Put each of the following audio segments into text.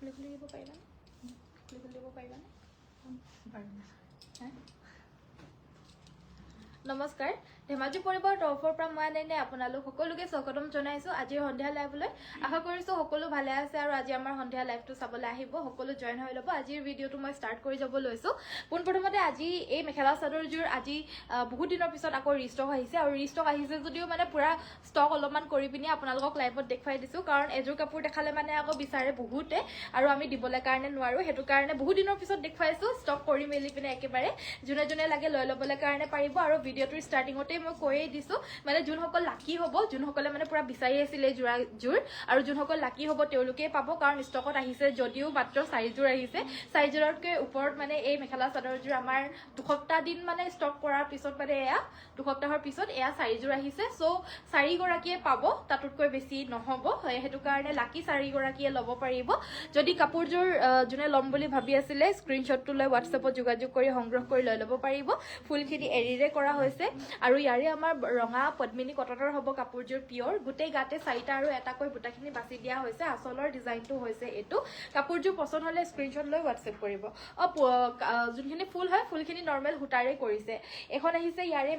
খুলি দিব পাৰিবানে খুলি দিব পাৰিবানে নমস্কাৰ ধেমাজি পৰিবাৰৰ তৰফৰ পৰা মই আনে আপোনালোক সকলোকে স্বাগতম জনাইছো আজিৰ সন্ধিয়া লাইভলৈ আশা কৰিছো সকলো ভালে আছে আৰু আজি আমাৰ সন্ধিয়া লাইভটো চাবলৈ আহিব সকলো জয়েন হৈ ল'ব আজিৰ ভিডিঅ'টো মই ষ্টাৰ্ট কৰি যাব লৈছো পোনপ্ৰথমতে আজি এই মেখেলা চাদৰযোৰ আজি বহুত দিনৰ পিছত আকৌ ৰিষ্টক আহিছে আৰু ৰিষ্টক আহিছে যদিও মানে পুৰা ষ্টক অলপমান কৰি পিনি আপোনালোকক লাইভত দেখুৱাই দিছো কাৰণ এযোৰ কাপোৰ দেখালে মানে আকৌ বিচাৰে বহুতে আৰু আমি দিবলৈ কাৰণে নোৱাৰো হেতু কাৰণে বহুত দিনৰ পিছত দেখুৱাইছো ষ্টক কৰি মেলি পিনে একেবাৰে জুনে জুনে লাগে লৈ ল'বলৈ কাৰণে পাৰিব আৰু ভিডিঅ'টোৰ ষ্টাৰ্টিঙতে মই কৈয়ে দিছো মানে যোনসকল লাকি হ'ব যোনসকলে মানে পুৰা বিচাৰি আছিল এই জোৰ আৰু যোনসকল লাকি হ'ব তেওঁলোকে পাব কাৰণ ষ্টকত আহিছে যদিও মাত্ৰ 4 জোৰ আহিছে 4 জোৰতকৈ ওপৰত মানে এই মেখেলা চাদৰযোৰ আমাৰ দুসপ্তাহ দিন মানে ষ্টক কৰাৰ পিছত মানে এয়া দুসপ্তাহৰ পিছত এয়া 4 জোৰ আহিছে সো 4 গৰাকীয়ে পাব তাতকৈ বেছি নহব হেতু কাৰণে লাকি 4 গৰাকীয়ে ল'ব পাৰিব যদি কাপোৰযোৰ যোনে ল'ম বুলি ভাবি আছিলে স্ক্ৰিনশ্বটটো লৈ WhatsAppত যোগাযোগ কৰি সংগ্ৰহ কৰি লৈ ল'ব পাৰিব ফুলখিনি এৰিৰে কৰা হৈছে আৰু ইয়াৰে আমাৰ ৰঙা পদ্মিনী কটনৰ হ'ব কাপোৰযোৰ পিয়ৰ গোটেই গাতে 4টা আৰু এটাকৈ বুটাখিনি বাছি দিয়া হৈছে আচলৰ ডিজাইনটো হৈছে এটো কাপোৰযোৰ পছন্দ হলে স্ক্ৰিনশ্বট লৈ WhatsApp কৰিব যোনখিনি ফুল হয় ফুলখিনি নৰ্মেল হুটাৰে কৰিছে এখন আহিছে ইয়াৰে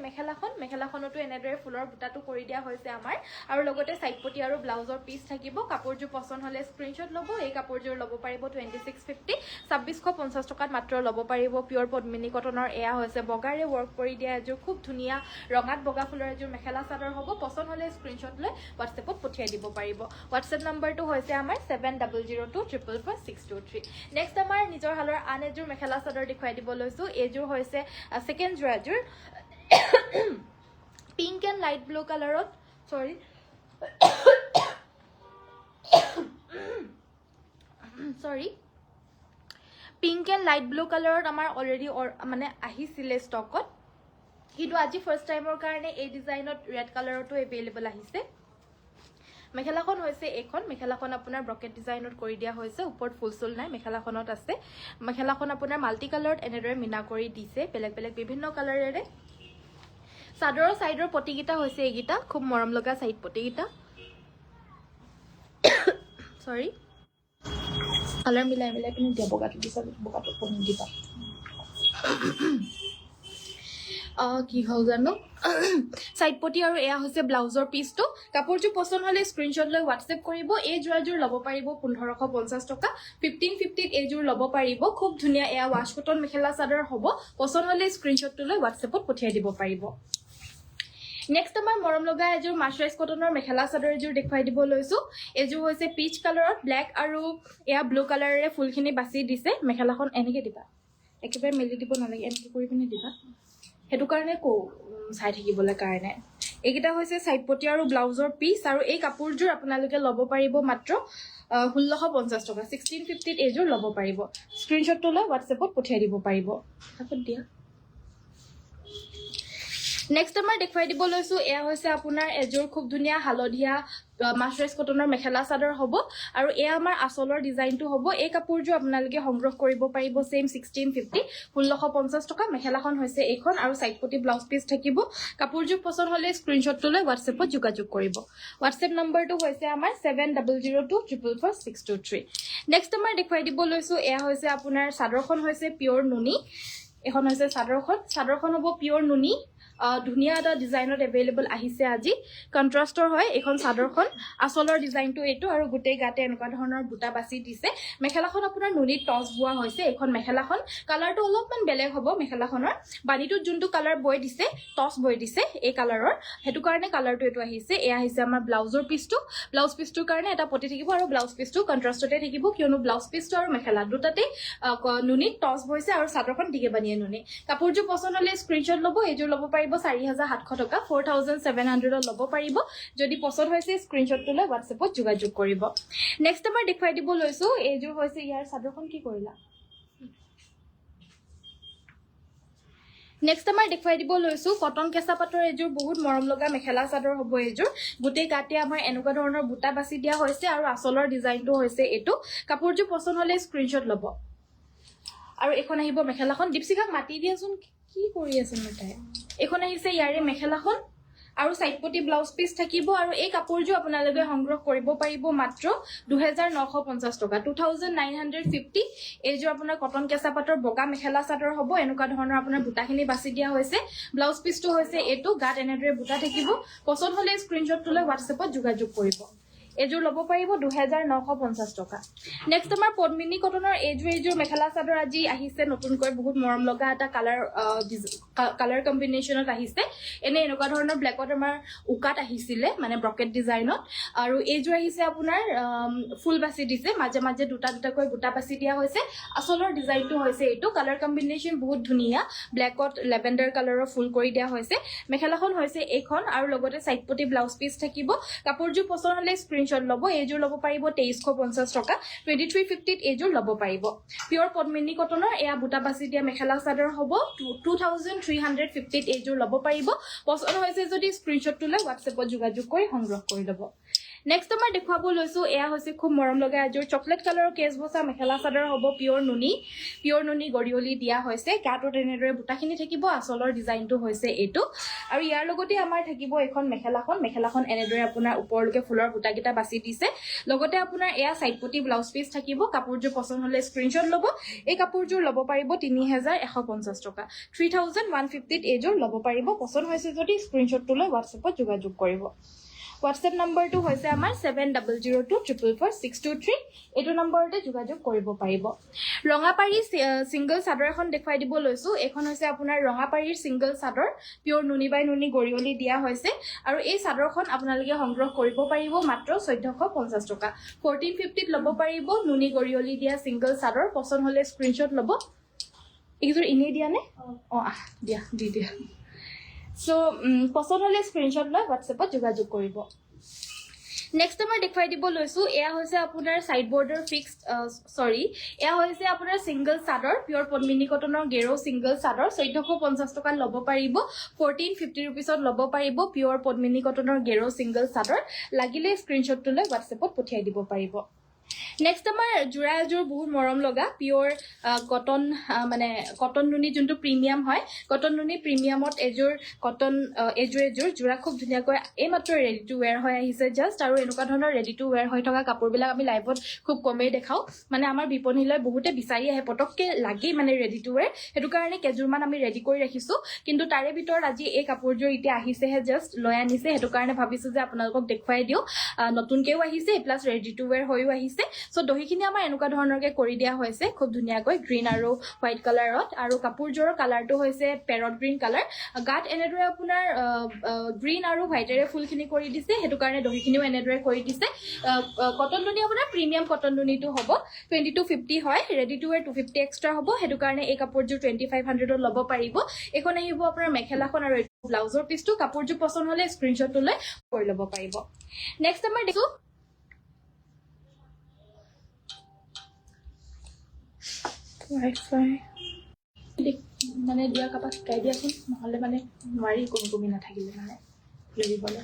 মেখেলাখনতো এনেদৰে ফুলৰ বুটাটো কৰি দিয়া হৈছে আমাৰ আৰু লগতে সাইডপটি আৰু ব্লাউজৰ পিস থাকিব কাপোৰযোৰ পছন্দ হলে স্ক্ৰিনশ্বট ল'ব এই কাপোৰযোৰ ল'ব পাৰিব 2650 2650 টকাত মাত্ৰ ল'ব পাৰিব পিয়ৰ পদ্মিনী কটনৰ এয়া হৈছে বগাৰে ৱৰ্ক কৰি দিয়া এযোৰ খুব ধুনীয়া ৰঙাত বগা ফুলৰ এযোৰ মেখেলা চাদৰ হ'ব পছন্দ হলে স্ক্ৰিনশ্বট লৈ WhatsAppত পঠিয়াই দিব পাৰিব WhatsApp নম্বৰটো হৈছে আমাৰ 7002444623 নেক্সট আমাৰ নিজৰ হালৰ আন এযোৰ মেখেলা চাদৰ দেখুৱাই দিব লৈছো এযোৰ হৈছে সেকেন্ড জোৰ এযোৰ পিংক এণ্ড লাইট ব্লু কালাৰত পিংক এণ্ড লাইট ব্লু কালাৰত আমাৰ অলৰেডি মানে আহিছিলে ষ্টকত কিন্তু আজি ফাৰ্ষ্ট টাইমৰ কাৰণে এই ডিজাইনত ৰেড কালাৰতো এভেইলেবল আহিছে মেখেলাখন হৈছে এখন মেখেলাখন আপোনাৰ ব্ৰকেট ডিজাইনত কৰি দিয়া হৈছে ওপৰত ফুল নাই মেখেলাখনত আছে মেখেলাখন আপোনাৰ মাল্টি কালাৰত এনেদৰে মিনা কৰি দিছে বেলেগ বেলেগ বিভিন্ন কালাৰেৰে চাদৰৰ সাইডৰ পটিকিটা হৈছে এইগিটা খুব মৰম লগা সাইড পটিকিটা সৰি কালাৰ মিলাই পিনে দিয়া বগাটো দিছা বগাটো পনি দিবা কি হল জানো সাইড পটি আৰু এয়া হৈছে ব্লাউজৰ পিসটো কাপোৰটো পছন্দ হলে স্ক্ৰিনশ্বট লৈ WhatsApp কৰিব এই জোৰাজোৰ ল'ব পাৰিব 1550 টকা 1550 এই জোৰ ল'ব পাৰিব খুব ধুনীয়া এয়া ৱাশ কটন মেখেলা চাদৰ হ'ব পছন্দ হলে স্ক্ৰিনশ্বটটো লৈ WhatsAppত পঠিয়াই দিব পাৰিব নেক্সট আমাৰ মৰম লগা এযোৰ মাছৰাইজ কটনৰ মেখেলা চাদৰ এযোৰ দেখুৱাই দিব লৈছো এযোৰ হৈছে পিচ কালাৰত ব্ল্যাক আৰু এয়া ব্লু কালাৰেৰে ফুলখিনি বাছি দিছে মেখেলাখন এনেকে দিবা একেবাৰে মেলি দিব নালাগে এনেকে কৰি পিনে দিবা হেতু কাৰণে চাই থাকিবলৈ কাৰণে এইগিটা হৈছে সাইড পটি আৰু ব্লাউজৰ পিস আৰু এই কাপোৰযোৰ আপোনালোকে ল'ব পাৰিব মাত্ৰ 1650 টকা 1650 এযোৰ ল'ব পাৰিব স্ক্ৰিনশ্বটটো লৈ WhatsAppত পঠিয়াই দিব পাৰিব আকৌ দিয়া নেক্সট আমাৰ দেখুৱাই দিব লৈছো এয়া হৈছে আপোনাৰ এযোৰ খুব ধুনীয়া হালধীয়া মাছৰাইজ কটনৰ মেখেলা চাদৰ হ'ব আৰু এয়া আমাৰ আচলৰ ডিজাইনটো হ'ব এই কাপোৰযোৰ আপোনালোকে সংগ্ৰহ কৰিব পাৰিব সেম 1650 1650 টকা মেখেলাখন হৈছে এইখন আৰু সাইড পটি ব্লাউজ পিস থাকিব কাপোৰযোৰ পছন্দ হলে স্ক্ৰিনশ্বটটো লৈ WhatsAppত যোগাযোগ কৰিব WhatsApp নম্বৰটো হৈছে আমাৰ 7002444623 নেক্সট আমাৰ দেখুৱাই দিব লৈছো এয়া হৈছে আপোনাৰ চাদৰখন হৈছে পিয়ৰ নুনি এখন হৈছে চাদৰখন হ'ব পিয়ৰ নুনি ধুনীয়া এটা ডিজাইনত এভেইলেবল আহিছে আজি কন্ট্ৰাস্টৰ হয় এখন চাদৰখন আচলৰ ডিজাইনটো এইটো আৰু গোটেই গাতে এনেকুৱা ধৰণৰ বুটা বাছি দিছে মেখেলাখন আপোনাৰ নুনিত টচ বোৱা হৈছে এখন মেখেলাখন কালাৰটো অলপমান বেলেগ হ'ব মেখেলাখনৰ বানিটোত যোনটো কালাৰ বৈ দিছে টচ বৈ দিছে এই কালাৰৰ হেতু কাৰণে কালাৰটো এইটো আহিছে এয়া আহিছে আমাৰ ব্লাউজৰ পিসটো ব্লাউজ পিসটোৰ কাৰণে এটা পটি থাকিব আৰু ব্লাউজ পিসটো কন্ট্ৰাস্টতে থাকিব কিয়নো ব্লাউজ পিসটো আৰু মেখেলা দুটাতে নুনিত টচ বৈছে আৰু চাদৰখন দিগে বানিয়ে নুনি কাপোৰযোৰ পছন্দ হলে স্ক্ৰিনশ্বট ল'ব এইযোৰ ল'ব পাৰিব 4700 টকা 4700 ল'ব পাৰিব যদি পছন্দ হৈছে স্ক্ৰিনশ্বটটো লৈ WhatsAppত যোগাযোগ কৰিব নেক্সট আমাৰ দেখুৱাই দিব লৈছো এইযোৰ হৈছে ইয়াৰ চাদৰখন কি কৰিলা নেক্সট আমাৰ দেখুৱাই দিব লৈছো কটন কেঁচা পাটৰ এযোৰ বহুত মৰম লগা মেখেলা চাদৰ হ'ব এযোৰ গোটেই গাতে আমাৰ এনেকুৱা ধৰণৰ বুটা বাছি দিয়া হৈছে আৰু আচলৰ ডিজাইনটো হৈছে এটো কাপোৰযোৰ পছন্দ হলে স্ক্ৰিনশ্বট ল'ব আৰু এখন আহিব মেখেলাখন দীপশিখাক মাতি দিয়াচোন কি কৰি আছে মতাই এখন আহিছে ইয়াৰে মেখেলাখন আৰু সাইড পটি ব্লাউজ পিস থাকিব আৰু এই কাপোৰযোৰ আপোনালোকে সংগ্ৰহ কৰিব পাৰিব মাত্ৰ 2950 টকা 2950 এইযোৰ আপোনাৰ কটন কেঁচা পাটৰ বগা মেখেলা চাদৰ হ'ব এনেকুৱা ধৰণৰ আপোনাৰ বুটাখিনি বাছি দিয়া হৈছে ব্লাউজ পিসটো হৈছে এটো গাত এনেদৰে বুটা থাকিব পছন্দ হলে স্ক্ৰিনশ্বট লৈ WhatsApp-ত যোগাযোগ কৰিব এযোৰ ল'ব পাৰিব 2950 টকা নেক্সট আমাৰ পদ্মিনী কটনৰ এযোৰ মেখেলা চাদৰ আজি আহিছে নতুনকৈ বহুত মৰম লগা এটা কালাৰ কম্বিনেশনত আহিছে এনে এনেকুৱা ধৰণৰ ব্ল্যাকত আমাৰ উকাত আহিছিলে মানে ব্ৰকেট ডিজাইনত আৰু এযোৰ আহিছে আপোনাৰ ফুল বাছি দিছে মাজে মাজে দুটা দুটাকৈ বুটা বাছি দিয়া হৈছে আসলৰ ডিজাইনটো হৈছে এটো কালাৰ কম্বিনেশন বহুত ধুনিয়া ব্ল্যাকত লেভেন্ডাৰ কালাৰৰ ফুল কৰি দিয়া হৈছে মেখেলাখন হৈছে এইখন আৰু লগতে সাইড পটি ব্লাউজ পিস থাকিব কাপোৰযোৰ পছন্দ হলে স্ক্ৰিনশ্বট ল'ব এযোৰ ল'ব পাৰিব 2350 টকা 2350 এযোৰ ল'ব পাৰিব পিওৰ পদ্মিনী কটনৰ এয়া বুটা বাছি দিয়া মেখেলা চাদৰ হ'ব 2350 এযোৰ ল'ব পাৰিব পছন্দ হৈছে যদি স্ক্ৰিনশ্বটটো লৈ WhatsApp-ত যোগাযোগ কৰি সংগ্ৰহ কৰি ল'ব নেক্সট আমাৰ দেখুৱাব লৈছো এয়া হৈছে খুব মৰম লগা এযোৰ চকলেট কালাৰৰ কেছ বসা মেখেলা চাদৰ হ'ব পিওৰ নুনি গৰিয়লি দিয়া হৈছে গাটোত এনেদৰে বুটাখিনি থাকিব আসলৰ ডিজাইনটো হৈছে এটো আৰু ইয়াৰ লগতে আমাৰ থাকিব এখন মেখেলাখন এনেদৰে আপোনাৰ ওপৰলৈকে ফুলৰ বুটাকিটা বাছি দিছে লগতে আপোনাৰ এয়া সাইড পটি ব্লাউজ পিস থাকিব কাপোৰযোৰ পছন্দ হলে স্ক্ৰিনশ্বট ল'ব এই কাপোৰযোৰ ল'ব পাৰিব 3150 টকা 3150 এযোৰ ল'ব পাৰিব পছন্দ হৈছে যদি স্ক্ৰিনশ্বটটো লৈ WhatsApp-ত যোগাযোগ কৰিব WhatsApp নম্বৰটো হৈছে আমাৰ 7002444623 এটো নম্বৰতে যোগাযোগ কৰিব পাৰিব ৰঙাপাৰী সিঙ্গল চাদৰ এখন দেখুৱাই দিব লৈছো এখন হৈছে আপোনাৰ ৰঙাপাৰীৰ সিঙ্গল চাদৰ পিওৰ নুনি বাই নুনি গৰিয়লি দিয়া হৈছে আৰু এই চাদৰখন আপোনালোকে সংগ্ৰহ কৰিব পাৰিব মাত্ৰ 1450 টকা 1450 ল'ব পাৰিব নুনি গৰিয়লি দিয়া সিঙ্গল চাদৰ পছন্দ হলে স্ক্ৰিনশ্বট ল'ব এইযোৰ ইনে দিয়া নে দিয়া দি দিয়া সো পছন্দ হলে স্ক্ৰিনশ্বট লৈ WhatsApp-ত যোগাযোগ কৰিব নেক্সট আমাৰ দেখুৱাই দিব লৈছো এয়া হৈছে আপোনাৰ সাইড বৰ্ডাৰ ফিক্সড এয়া হৈছে আপোনাৰ সিঙ্গল চাদৰ পিওৰ পদ্মিনী কটনৰ গেৰো সিঙ্গল চাদৰ 1450 টকা ল'ব পাৰিব 1450 ৰুপিছত ল'ব পাৰিব পিওৰ পদ্মিনী কটনৰ গেৰো সিঙ্গল চাদৰ লাগিলে স্ক্ৰিনশ্বটটো লৈ WhatsApp-ত পঠিয়াই দিব পাৰিব নেক্সট আমাৰ জোৰা এযোৰ বহুত মৰম লগা পিওৰ কটন নুনি যোনটো প্ৰিমিয়াম হয় কটন নুনি প্ৰিমিয়ামত এযোৰ জোৰা খুব ধুনিয়াকৈ এই মাত্ৰ ৰেডি টু ওয়্যাৰ হৈ আহিছে জাস্ট আৰু এনেকুৱা ধৰণৰ ৰেডি টু ওয়্যাৰ হৈ থকা কাপোৰবিলাক আমি লাইভত খুব কমেই দেখাও মানে আমাৰ বিপণীলৈ বহুতে বিচাৰি আহে পটককে লাগি মানে ৰেডি টু ওয়্যাৰ হেতু কাৰণে কেজুৰমান আমি ৰেডি কৰি ৰাখিছো কিন্তু তাৰে ভিতৰত আজি এই কাপোৰযোৰ এতিয়া আহিছেহে জাস্ট লৈ আনিছে হেতু কাৰণে ভাবিছো যে আপোনালোকক দেখুৱাই দিও নতুনকেও আহিছে প্লাস ৰেডি টু ওয়্যাৰ হৈও আহিছে সো দহিখিনি আমাৰ এনেকুৱা ধৰণৰকে কৰি দিয়া হৈছে খুব ধুনিয়াকৈ গ্ৰীন আৰু হোৱাইট কালাৰত আৰু কাপোৰযোৰৰ কালাৰটো হৈছে পেৰট গ্ৰীন কালাৰ গাত এনেদৰে আপোনাৰ গ্ৰীন আৰু হোৱাইটেৰে ফুলখিনি কৰি দিছে হেতু কাৰণে দহিখিনিও এনেদৰে কৰি দিছে কটন নুনি আপোনাৰ প্ৰিমিয়াম কটন নুনিটো হ'ব 2250 হয় ৰেডি টু ওয়্যাৰ 250 এক্সট্ৰা হ'ব হেতু কাৰণে এই কাপোৰযোৰ 2500 ত ল'ব পাৰিব এখন আহিব আপোনাৰ মেখেলাখন আৰু ব্লাউজৰ পিসটো কাপোৰযোৰ পছন্দ হলে স্ক্ৰিনশ্বটটো লৈ কৰি ল'ব পাৰিব নেক্সট আমাৰ দেখো মানে দিয়া কাপা শিকাই দিয়াচোন নহলে মানে নোৱাৰি কমি নাথাকিলে মানে লৰিবলৈ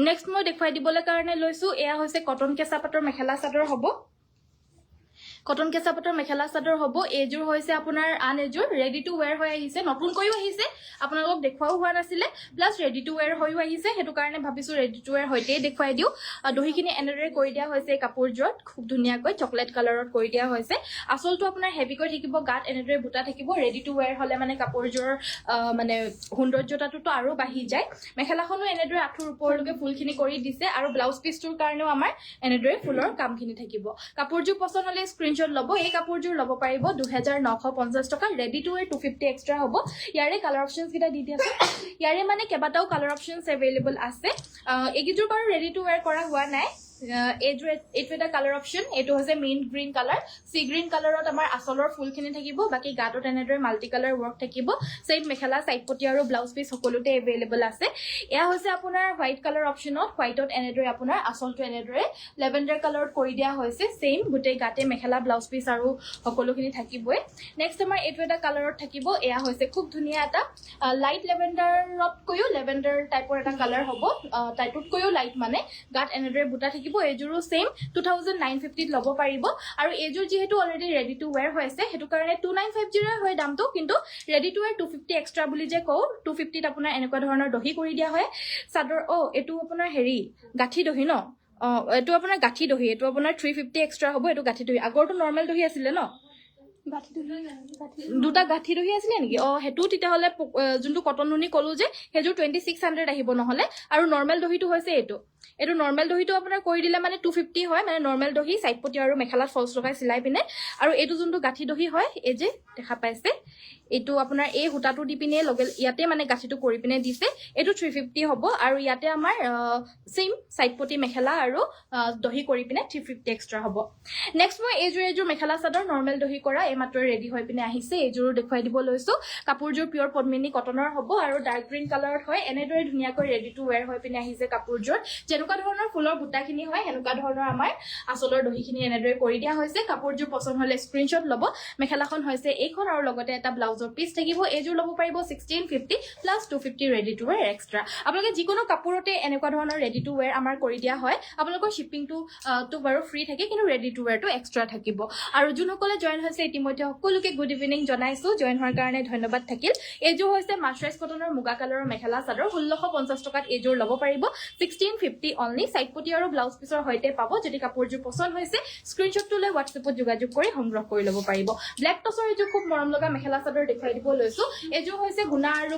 নেক্সট মই দেখুৱাই দিবলৈ কাৰণে লৈছো এয়া হৈছে কটন কেঁচা পাটৰ মেখেলা চাদৰ হ'ব কটন কেঁচা পাটৰ মেখেলা চাদৰ হ'ব এযোৰ হৈছে আপোনাৰ আন এযোৰ ৰেডি টু ওয়্যাৰ হৈ আহিছে নতুনকৈও আহিছে আপোনালোকক দেখুৱাও হোৱা নাছিলে প্লাস ৰেডি টু ওয়্যাৰ হৈও আহিছে হেতু কাৰণে ভাবিছো ৰেডি টু ওয়্যাৰ হৈতেই দেখুৱাই দিও দহিখিনি এনেদৰে কৰি দিয়া হৈছে কাপোৰযোৰত খুব ধুনিয়াকৈ চকলেট কালাৰত কৰি দিয়া হৈছে আসলটো আপোনাৰ হেভি কৰি থাকিব গাত এনেদৰে বুটা থাকিব ৰেডি টু ওয়্যাৰ হলে মানে কাপোৰযোৰৰ মানে সৌন্দৰ্যতাটো আৰু বাঢ়ি যায় মেখেলাখনো এনেদৰে আঁঠুৰ ওপৰলৈকে ফুলখিনি কৰি দিছে আৰু ব্লাউজ পিসটোৰ কাৰণেও আমাৰ এনেদৰে ফুলৰ কামখিনি থাকিব কাপোৰযোৰ পছন্দ হলে স্ক্ৰিনশ্বট ল'ব এই কাপোৰযোৰ ল'ব পাৰিব 2950 টকা ৰেডি টু ওয়্যাৰ 250 এক্সট্ৰা হ'ব ইয়াৰে কালাৰ অপচনছ কিটা দি দিয়াছে ইয়াৰে মানে কেবাটাও কালাৰ অপচনছ अवेलेबल আছে এইকিযোৰ বাৰু ৰেডি টু ওয়্যাৰ কৰা হোৱা নাই এইটো এটা কালাৰ অপচন এটো হৈছে মেইন গ্ৰীন কালাৰ সি গ্ৰীন কালাৰত আমাৰ আসলৰ ফুলখিনি থাকিব বাকি গাটোত এনেদৰে মাল্টি কালাৰ ওয়াৰ্ক থাকিব সেম মেখেলা সাইড পটি আৰু ব্লাউজ পিস সকলোতে अवेलेबल আছে এয়া হৈছে আপোনাৰ হোৱাইট কালাৰ অপচনত হোৱাইটত এনেদৰে আপোনাৰ আসলটো এনেদৰে লেভেন্ডাৰ কালাৰত কৰি দিয়া হৈছে সেম গুটেই গাতে মেখেলা ব্লাউজ পিস আৰু সকলোখিনি থাকিবই নেক্সট আমাৰ এটো এটা কালাৰত থাকিব এয়া হৈছে খুব ধুনিয়া এটা লাইট লেভেন্ডাৰত কৈও লেভেন্ডাৰ টাইপৰ এটা কালাৰ হ'ব টাইপত কৈও লাইট মানে গাত এনেদৰে বুটা থাকিব থাকিব এইযোৰো সেম 2950 ত ল'ব পাৰিব আৰু এইযোৰ যেহেতু অলৰেডি ৰেডি টু ওয়্যাৰ হৈছে হেতু কাৰণে 2950 হয় দামটো কিন্তু ৰেডি টু ওয়্যাৰ 250 এক্সট্ৰা বুলি যে কও 250 ত আপোনাৰ এনেকুৱা ধৰণৰ দহি কৰি দিয়া হয় চাদৰ এটো আপোনাৰ হেৰি গাঠি দহি ন এটো আপোনাৰ গাঠি দহি এটো আপোনাৰ 350 এক্সট্ৰা হ'ব এটো গাঠি দহি আগৰটো নৰমাল দহি আছিল ন দুটা গাঠি দহি আছিল নেকি হেতু তিতা হলে যোনটো কটন নুনি কলো যে হেজু 2600 আহিব নহলে আৰু নৰমাল দহিটো হৈছে এটো নৰমাল দহিটো আপোনাৰ কৰি দিলে মানে 250 হয় মানে নৰমাল দহি সাইড পটি আৰু মেখেলাত ফলস লগাই সিলাই পিনে আৰু এটো যোনটো গাঠি দহি হয় এই যে দেখা পাইছে এটো আপোনাৰ এই হুটাটো দি পিনে লগে ইয়াতে মানে গাঠিটো কৰি পিনে দিছে এটো 350 হ'ব আৰু ইয়াতে আমাৰ সেম সাইড পটি মেখেলা আৰু দহি কৰি পিনে 350 এক্সট্ৰা হ'ব নেক্সট মই এইযোৰ মেখেলা চাদৰ নৰমাল দহি কৰা এইমাত্ৰ ৰেডি হৈ পিনে আহিছে এইযোৰ দেখুৱাই দিব লৈছো কাপোৰযোৰ পিওৰ পদ্মিনী কটনৰ হ'ব আৰু ডাৰ্ক গ্ৰীন কালাৰত হয় এনেদৰে ধুনিয়াকৈ ৰেডি টু ওয়্যাৰ হৈ পিনে আহিছে কাপোৰযোৰ যেনেকুৱা ধৰণৰ ফুলৰ বুটাখিনি হয় হেনেকুৱা ধৰণৰ আমাৰ আসলৰ দহিখিনি এনেদৰে কৰি দিয়া হৈছে কাপোৰযোৰ পছন্দ হলে স্ক্ৰিনশ্বট ল'ব মেখেলাখন হৈছে এইখন আৰু লগতে এটা ব্লাউজৰ পিস থাকিব এইযোৰ ল'ব পাৰিব 1650 plus 250 ready to where extra আপোনালোকে যিকোনো কাপোৰতে এনেকুৱা ধৰণৰ ৰেডি টু ওয়্যাৰ আমাৰ কৰি দিয়া হয় আপোনালোকৰ শিপিংটো তো বাৰু ফ্ৰী থাকে কিন্তু ৰেডি টু ওয়্যাৰটো এক্সট্ৰা থাকিব আৰু যোনসকলে জয়েন হৈছে ইতিমধ্যে সকলোকে গুড ইভিনিং জনাইছো জয়েন হোৱাৰ কাৰণে ধন্যবাদ থাকিল এইযোৰ হৈছে মাৰ্চাৰাইজ কটনৰ মুগা কালাৰৰ মেখেলা চাদৰ 1650 টকাত এইযোৰ ল'ব পাৰিব 1650 অনলি সাইড পটি আৰু ব্লাউজ পিছৰ হৈতে পাব যদি কাপোৰযোৰ পছন্দ হৈছে স্ক্ৰিনশ্বটটো লৈ WhatsAppত যোগাযোগ কৰি সংগ্ৰহ কৰি ল'ব পাৰিব ব্ল্যাক টছৰ এইযোৰ খুব মৰম লগা মেখেলা চাদৰ দেখুৱাই দিব লৈছো এইযোৰ হৈছে গুণা আৰু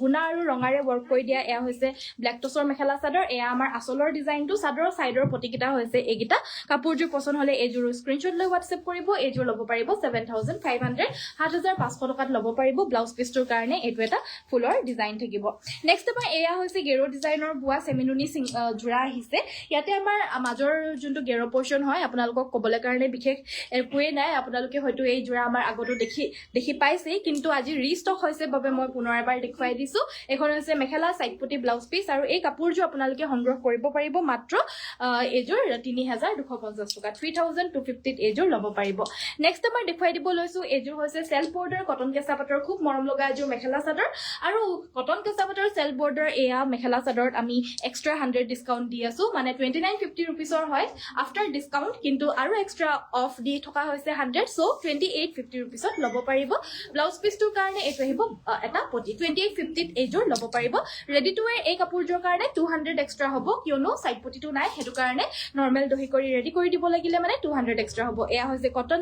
গুণা আৰু ৰঙাৰে ওয়াৰ্ক কৰি দিয়া এয়া হৈছে ব্ল্যাক টছৰ মেখেলা চাদৰ এয়া আমাৰ আসলৰ ডিজাইনটো চাদৰৰ সাইডৰ পটিকিটা হৈছে এইগিটা কাপোৰযোৰ পছন্দ হলে এইযোৰ স্ক্ৰিনশ্বট লৈ WhatsApp কৰিব এইযোৰ ল'ব পাৰিব 7500 7500 টকাত ল'ব পাৰিব ব্লাউজ পিছটোৰ কাৰণে এইটো এটা ফুলৰ ডিজাইন থাকিব নেক্সট আমাৰ এয়া হৈছে গেৰো ডিজাইনৰ বুৱা সেমিনুনি জোৰা আহিছে ইয়াতে আমাৰ মাজৰ যোনটো গেৰো পোৰ্শন হয় আপোনালোকক কবলে কাৰণে বিশেষ একোৱে নাই আপোনালোকে হয়তো এই জোৰা আমাৰ আগতো দেখি পাইছে কিন্তু আজি ৰিষ্টক হৈছে বাবে মই পুনৰ এবাৰ দেখুৱাই দিছো এখন হৈছে মেখেলা সাইড পটি ব্লাউজ পিস আৰু এই কাপোৰযোৰ আপোনালোকে সংগ্ৰহ কৰিব পাৰিব মাত্ৰ এইযোৰ 3250 টকা 3250 ত এইযোৰ ল'ব পাৰিব নেক্সট আমাৰ দেখুৱাই দিব লৈছো এইযোৰ হৈছে সেলফ বৰ্ডাৰ কটন কেঁচা পাটৰ খুব মৰম লগা এযোৰ মেখেলা চাদৰ আৰু কটন কেঁচা পাটৰ সেলফ বৰ্ডাৰ এয়া মেখেলা চাদৰত আমি এক্সট্ৰা 100 ডিসকাউন্ট দি আছো মানে 2950 रुपीसৰ হয় আফটাৰ ডিসকাউন্ট কিন্তু আৰু এক্সট্ৰা অফ দি থকা হৈছে 100 সো 2850 रुपीसত ল'ব পাৰিব ব্লাউজ পিছটোৰ কাৰণে এইটো আহিব এটা পটি 2850 ত এইযোৰ ল'ব পাৰিব ৰেডি টু ওয়্যাৰ এই কাপোৰযোৰ কাৰণে 200 এক্সট্ৰা হ'ব কিয়নো সাইড পটিটো নাই হেতু কাৰণে নৰমাল দহি কৰি ৰেডি কৰি দিব লাগিলে মানে 200 এক্সট্ৰা হ'ব এয়া হৈছে কটন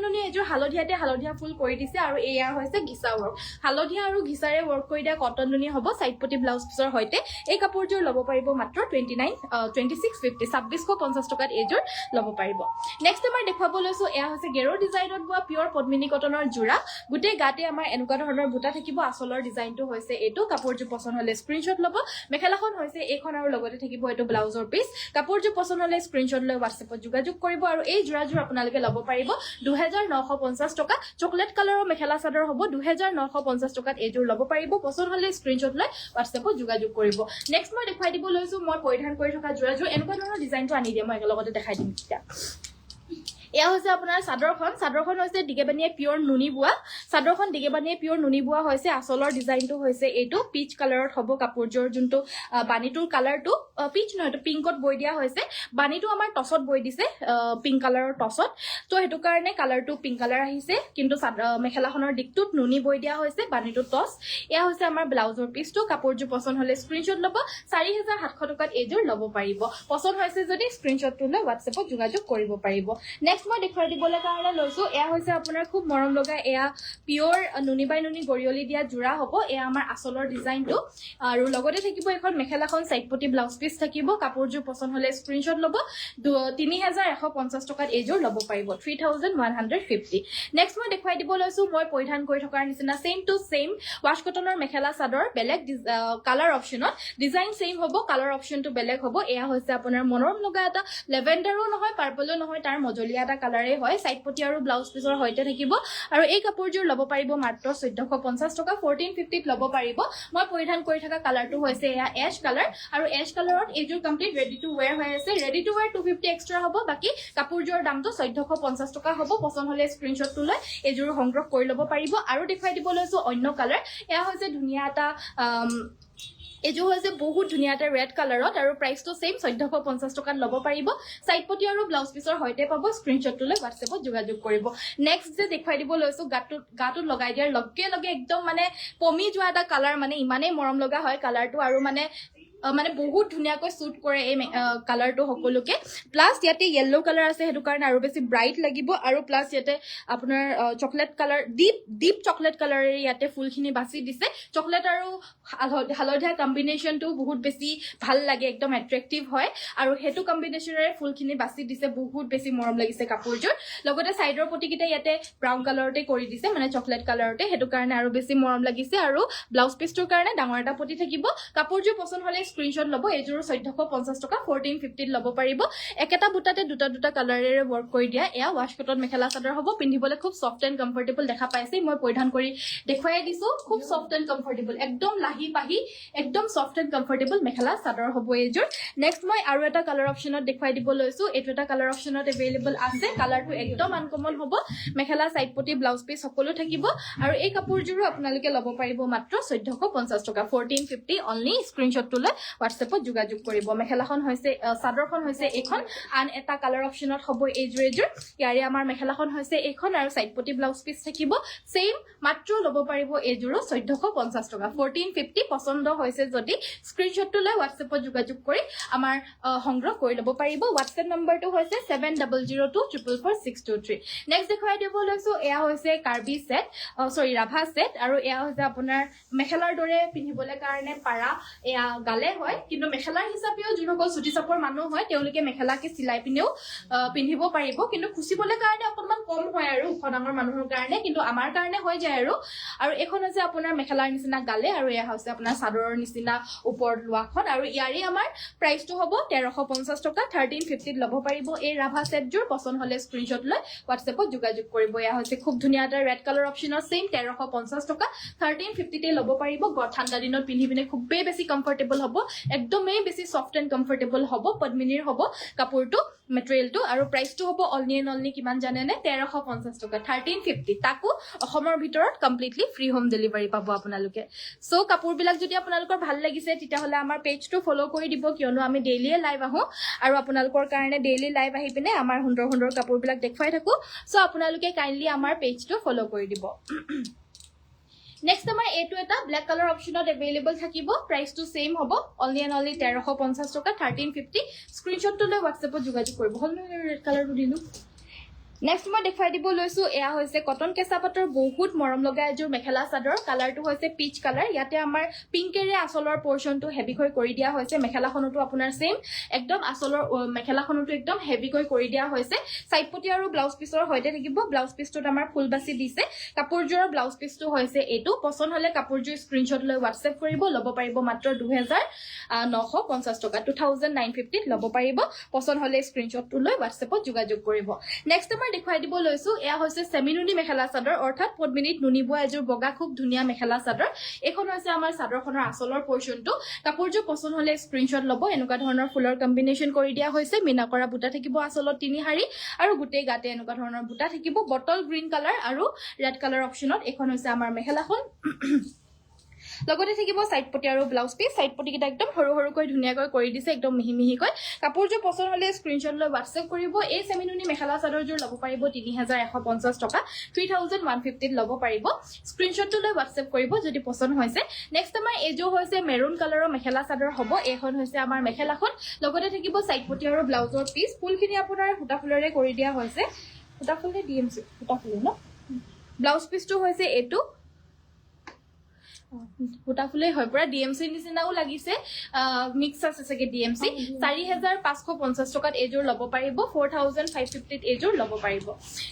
নুনি এইযোৰ হালধীয়া ফুল কৰি দিছে আৰু এয়া হৈছে ঘিসা ওয়াৰ্ক হালধীয়া আৰু ঘিসাৰে ওয়াৰ্ক কৰি দিয়া কটন নুনি হ'ব সাইড পটি ব্লাউজ পিছৰ হৈতে এই কাপোৰযোৰ ল'ব পাৰিব মাত্ৰ 2650 2650 টকাত এইযোৰ ল'ব পাৰিব নেক্সট আমাৰ দেখাব লৈছো এয়া হৈছে গেৰো ডিজাইনত বোৱা পিওৰ পদ্মিনী কটনৰ জোৰা গুটে গাতে আমাৰ এনেকুৱা ধৰণৰ বুটা থাকিব আসলৰ ডিজাইনটো হৈছে এইটো কাপোৰযোৰ পছন্দ হলে স্ক্ৰিনশ্বট ল'ব মেখেলাখন হৈছে এইখন আৰু লগতে থাকিব এইটো ব্লাউজৰ পিস কাপোৰযোৰ পছন্দ হলে স্ক্ৰিনশ্বট লৈ WhatsAppত যোগাযোগ কৰিব আৰু এই জোৰাযোৰ আপোনালোকে ল'ব পাৰিব 2950 টকা চকলেট কালাৰৰ মেখেলা চাদৰ হ'ব 2950 টকাত এইযোৰ ল'ব পাৰিব পছন্দ হলে স্ক্ৰিনশ্বট লৈ WhatsAppত যোগাযোগ কৰিব নেক্সট মই দেখাই দিব লৈছো মই পৰিধান কৰি থকা জোৰাযোৰ এনেকুৱা ধৰণৰ ডিজাইনটো আনি দিয়ে মই একেলগতে দেখাই দিম এতিয়া এয়া হৈছে আপোনাৰ চাদৰখন হৈছে দিগেবানিয়ে পিওৰ নুনি বুৱা চাদৰখন দিগেবানিয়ে পিওৰ নুনি বুৱা হৈছে আসলৰ ডিজাইনটো হৈছে এইটো পিচ কালাৰত হ'ব কাপোৰযোৰ যোনটো বানিটোৰ কালাৰটো পিচ নহয় এটো পিংকত বৈ দিয়া হৈছে বানিটো আমাৰ টছত বৈ দিছে পিংক কালাৰৰ টছত তো হেতু কাৰণে কালাৰটো পিংক কালাৰ আহিছে কিন্তু মেখেলাখনৰ দিকটোত নুনি বৈ দিয়া হৈছে বানিটো টছ এয়া হৈছে আমাৰ ব্লাউজৰ পিচটো কাপোৰযোৰ পছন্দ হলে স্ক্ৰিনশ্বট ল'ব 4700 টকাত এইযোৰ ল'ব পাৰিব পছন্দ হৈছে যদি স্ক্ৰিনশ্বটটো লৈ WhatsAppত যোগাযোগ কৰিব পাৰিব নেক্সট মই দেখুৱাই দিবলৈ কাৰণে লৈছো এয়া হৈছে আপোনাৰ খুব মৰম লগা এয়া পিওৰ নুনি বাই নুনি গৰিয়লি দিয়া জোৰা হ'ব এয়া আমাৰ আসলৰ ডিজাইনটো আৰু লগতে থাকিব এখন মেখেলাখন সাইড পটি ব্লাউজ পিস থাকিব কাপোৰযোৰ পছন্দ হলে স্ক্ৰিনশ্বট ল'ব 3150 টকাত এইযোৰ ল'ব পাৰিব 3150 নেক্সট মই দেখুৱাই দিব লৈছো মই পৰিধান কৰি থকাৰ নিচিনা সেম টু সেম ওয়াশ কটনৰ মেখেলা চাদৰ বেলেগ কালাৰ অপচনত ডিজাইন সেম হ'ব কালাৰ অপচনটো বেলেগ হ'ব এয়া হৈছে আপোনাৰ মৰম লগা এটা লেভেণ্ডাৰো নহয় পাৰ্পলো নহয় তাৰ মজলীয়া এটা কালাৰে হয় সাইড পটি আৰু ব্লাউজ পিছৰ হৈতে থাকিব আৰু এই কাপোৰযোৰ ল'ব পাৰিব মাত্ৰ 1450 টকা 1450 ত ল'ব পাৰিব মই পৰিধান কৰি থকা কালাৰটো হৈছে এয়া এশ কালাৰ আৰু এশ কালাৰত এইযোৰ কমপ্লিট ৰেডি টু ওয়্যাৰ হৈ আছে ৰেডি টু ওয়্যাৰ 250 এক্সট্ৰা হ'ব বাকি কাপোৰযোৰৰ দামটো 1450 টকা হ'ব পছন্দ হলে স্ক্ৰিনশ্বটটো লৈ এইযোৰ সংগ্ৰহ কৰি ল'ব পাৰিব আৰু দেখুৱাই দিব লৈছো অন্য কালাৰ এয়া হৈছে ধুনিয়া এটা এযোৰ হৈছে বহুত ধুনীয়া এটা ৰেড কালাৰত আৰু প্ৰাইচটো সেম 1450 টকাত ল'ব পাৰিব সাইড পটি আৰু ব্লাউজ পিছৰ হৈতে পাব স্ক্ৰিনশ্বটটো লৈ WhatsAppত যোগাযোগ কৰিব নেক্সট যে দেখাই দিব লৈছো গাটো লগাই দিয়াৰ লগে লগে একদম মানে পমি যোৱা এটা কালাৰ মানে ইমানেই মৰম লগা হয় কালাৰটো আৰু মানে বহুত ধুনিয়াকৈ সুট কৰে এই কালাৰটো সকলোকে প্লাস ইয়াতে ইয়েলো কালাৰ আছে হেতু কাৰণে আৰু বেছি ব্ৰাইট লাগিব আৰু প্লাস ইয়াতে আপোনাৰ চকলেট কালাৰ ডিপ চকলেট কালাৰে ইয়াতে ফুলখিনি বাছি দিছে চকলেট আৰু হালধীয়া কম্বিনেশনটো বহুত বেছি ভাল লাগে একদম এট্ৰেক্টিভ হয় আৰু হেতু কম্বিনেশনৰে ফুলখিনি বাছি দিছে বহুত বেছি মৰম লাগিছে কাপোৰযোৰ লগতে সাইডৰ পটিকিটা ইয়াতে ব্ৰাউন কালাৰতে কৰি দিছে মানে চকলেট কালাৰতে হেতু কাৰণে আৰু বেছি মৰম লাগিছে আৰু ব্লাউজ পিছটোৰ কাৰণে ডাঙৰ এটা পটি থাকিব কাপোৰযোৰ পছন্দ হলে স্ক্ৰিনশ্বট লব এযোৰ 1450 টকা 1450 লব পাৰিব একেটা বুটাতে দুটা কালাৰেৰে ওয়াৰ্ক কৰি দিয়া এয়া ওয়াশ কটন মেখেলা চাদৰ হ'ব পিন্ধিবলৈ খুব সফট এন্ড কমফৰ্টেবল দেখা পাইছে মই পৰিধান কৰি দেখুৱাই দিছো খুব সফট এন্ড কমফৰ্টেবল একদম লাহি পাহি একদম soft and comfortable mekhela chador হ'ব এযোৰ নেক্সট মই আৰু এটা কালাৰ অপচনত দেখুৱাই দিব লৈছো এটো এটা কালাৰ অপচনত अवेलेबल আছে কালাৰটো একদম আনকমন হ'ব মেখেলা সাইড পটি ব্লাউজ পিস সকলো থাকিব আৰু এই কাপোৰযোৰো আপোনালোকে ল'ব পাৰিব মাত্ৰ 1450 টকা 1450 অনলি স্ক্ৰিনশ্বটটো লৈ WhatsAppত যোগাযোগ কৰিব মেখেলাখন হৈছে চাদৰখন হৈছে এখন আন এটা কালাৰ অপচনত হ'ব এইযোৰ ইয়াৰে আমাৰ মেখেলাখন হৈছে এখন আৰু সাইড পটি ব্লাউজ পিস থাকিব সেম মাত্ৰ ল'ব পাৰিব এইযোৰো 1450 টকা 1450 পছন্দ হৈছে যদি স্ক্ৰিনশ্বটটো লৈ WhatsAppত যোগাযোগ কৰি আমাৰ সংগ্ৰহ কৰি ল'ব পাৰিব WhatsApp নম্বৰটো হৈছে 7002444623 নেক্সট দেখুৱাই দিব লৈছো এয়া হৈছে কাৰ্বি সেট ৰাভা সেট আৰু এয়া হৈছে আপোনাৰ মেখেলাৰ দৰে পিন্ধিবলৈ কাৰণে পাৰা এয়া গালে হয় কিন্তু মেখেলাৰ হিচাপেও যিসকল ছুটি চাপৰ মানুহ হয় তেওঁলোকে মেখেলাকে চিলাই পিনেও পিন্ধিব পাৰিব কিন্তু খুচিবলৈ কাৰণে অকনমান কম হয় আৰু উখনাঙৰ মানুহৰ কাৰণে কিন্তু আমাৰ কাৰণে হৈ যায় আৰু এখন হৈছে আপোনাৰ মেখেলাৰ নিচিনা গালে আৰু এয়া হৈছে আপোনাৰ চাদৰৰ নিচিনা ওপৰত লোৱাখন আৰু ইয়াৰে আমাৰ প্ৰাইচটো হ'ব 1350 টকা 1350 ল'ব পাৰিব এই ৰাভা সেটযোৰ পছন্দ হলে স্ক্ৰিনশ্বট লৈ WhatsAppত যোগাযোগ কৰিব এয়া হৈছে খুব ধুনীয়া এটা ৰেড কালাৰ অপচনৰ সেম 1350 টকা 1350 তে ল'ব পাৰিব ঠাণ্ডা দিনত পিন্ধি পিনে খুবেই বেছি কমফৰ্টেবল হ'ব একদমেই বেছি সফট এন্ড কমফৰ্টেবল হ'ব পদ্মিনীৰ হ'ব কাপোৰটো মেটেৰিয়েলটো আৰু প্ৰাইচটো হ'ব অনলি কিমান জানে নে 1350 টকা 1350 তাকো অসমৰ ভিতৰত কমপ্লিটলি ফ্ৰী হোম ডেলিভাৰী পাব আপোনালোকে সো কাপোৰবিলাক যদি আপোনালোকৰ ভাল লাগিছে তেতিয়া হলে আমাৰ পেজটো ফলো কৰি দিব কিয়নো আমি ডেইলি লাইভ আহো আৰু আপোনালোকৰ কাৰণে ডেইলি লাইভ আহি পিনে আমাৰ সুন্দৰ কাপোৰবিলাক দেখুৱাই থাকো সো আপোনালোকে কাইন্ডলি আমাৰ পেজটো ফলো কৰি দিব নেক্সট আমাৰ এটো এটা ব্ল্যাক কালাৰ অপচনত अवेलेबल থাকিব প্ৰাইচটো সেম হ'ব অনলি 1350 টকা 1350 স্ক্ৰিনশ্বটটো লৈ WhatsAppত যোগাযোগ কৰিব হল ৰেড কালাৰটো দিলো নেক্সট মই দেখাই দিব লৈছো এয়া হৈছে কটন কেঁচা পাটৰ বহুত মৰম লগা এযোৰ মেখেলা চাদৰ কালাৰটো হৈছে পিচ কালাৰ ইয়াতে আমাৰ পিংকেৰে আসলৰ পোৰশনটো হেভিকৈ কৰি দিয়া হৈছে মেখেলাখনটো আপোনাৰ সেম একদম আসলৰ মেখেলাখনটো একদম হেভিকৈ কৰি দিয়া হৈছে সাইড পটি আৰু ব্লাউজ পিছৰ হৈতে থাকিব ব্লাউজ পিছটোত আমাৰ ফুল বাছি দিছে কাপোৰযোৰৰ ব্লাউজ পিছটো হৈছে এটো পছন্দ হলে কাপোৰযোৰ স্ক্ৰিনশ্বট লৈ WhatsApp কৰিব ল'ব পাৰিব মাত্ৰ 2950 টকা 2950 ল'ব পাৰিব পছন্দ হলে স্ক্ৰিনশ্বটটো লৈ WhatsAppত যোগাযোগ কৰিব নেক্সট দেখুৱাই দিব লৈছো এয়া হৈছে সেমিনুনি মেখেলা চাদৰ অৰ্থাৎ পদ্মিনীত নুনি বোৱা এযোৰ বগা খুব ধুনীয়া মেখেলা চাদৰ এখন হৈছে আমাৰ চাদৰখনৰ আসলৰ পোৰশনটো কাপোৰযোৰ পছন্দ হলে স্ক্ৰিনশ্বট ল'ব এনেকুৱা ধৰণৰ ফুলৰ কম্বিনেশন কৰি দিয়া হৈছে মিনা কৰা বুটা থাকিব আসলত তিনি হাৰি আৰু গুটেই গাতে এনেকুৱা ধৰণৰ বুটা থাকিব বটল গ্ৰীণ কালাৰ আৰু ৰেড কালাৰ অপচনত এখন হৈছে আমাৰ মেখেলাখন লগতে থাকিব সাইড পটি আৰু ব্লাউজ পিস সাইড পটি কিটা একদম সৰুকৈ ধুনিয়াকৈ কৰি দিছে একদম মিহিকৈ কাপোৰযোৰ পছন্দ হলে স্ক্ৰিনশ্বট লৈ WhatsApp কৰিব এই সেমিনুনি মেখেলা চাদৰযোৰ ল'ব পাৰিব 3150 টকা 3150 ল'ব পাৰিব স্ক্ৰিনশ্বটটো লৈ WhatsApp কৰিব যদি পছন্দ হৈছে নেক্সট আমাৰ এযোৰ হৈছে মেৰুন কালাৰৰ মেখেলা চাদৰ হ'ব এখন হৈছে আমাৰ মেখেলাখন লগতে থাকিব সাইড পটি আৰু ব্লাউজৰ পিস ফুলখিনি আপোনাৰ সুতা ফুলৰে কৰি দিয়া হৈছে সুতা ফুলৰে DMC সুতা ফুল ন ব্লাউজ পিসটো হৈছে এটো ফুটা ফুলে হয় পুৰা ডিএমসি নিচিনাও লাগিছে মিক্স আছে সকে ডিএমসি 4550 টকাত এযোৰ ল'ব পাৰিব 4550 এযোৰ ল'ব পাৰিব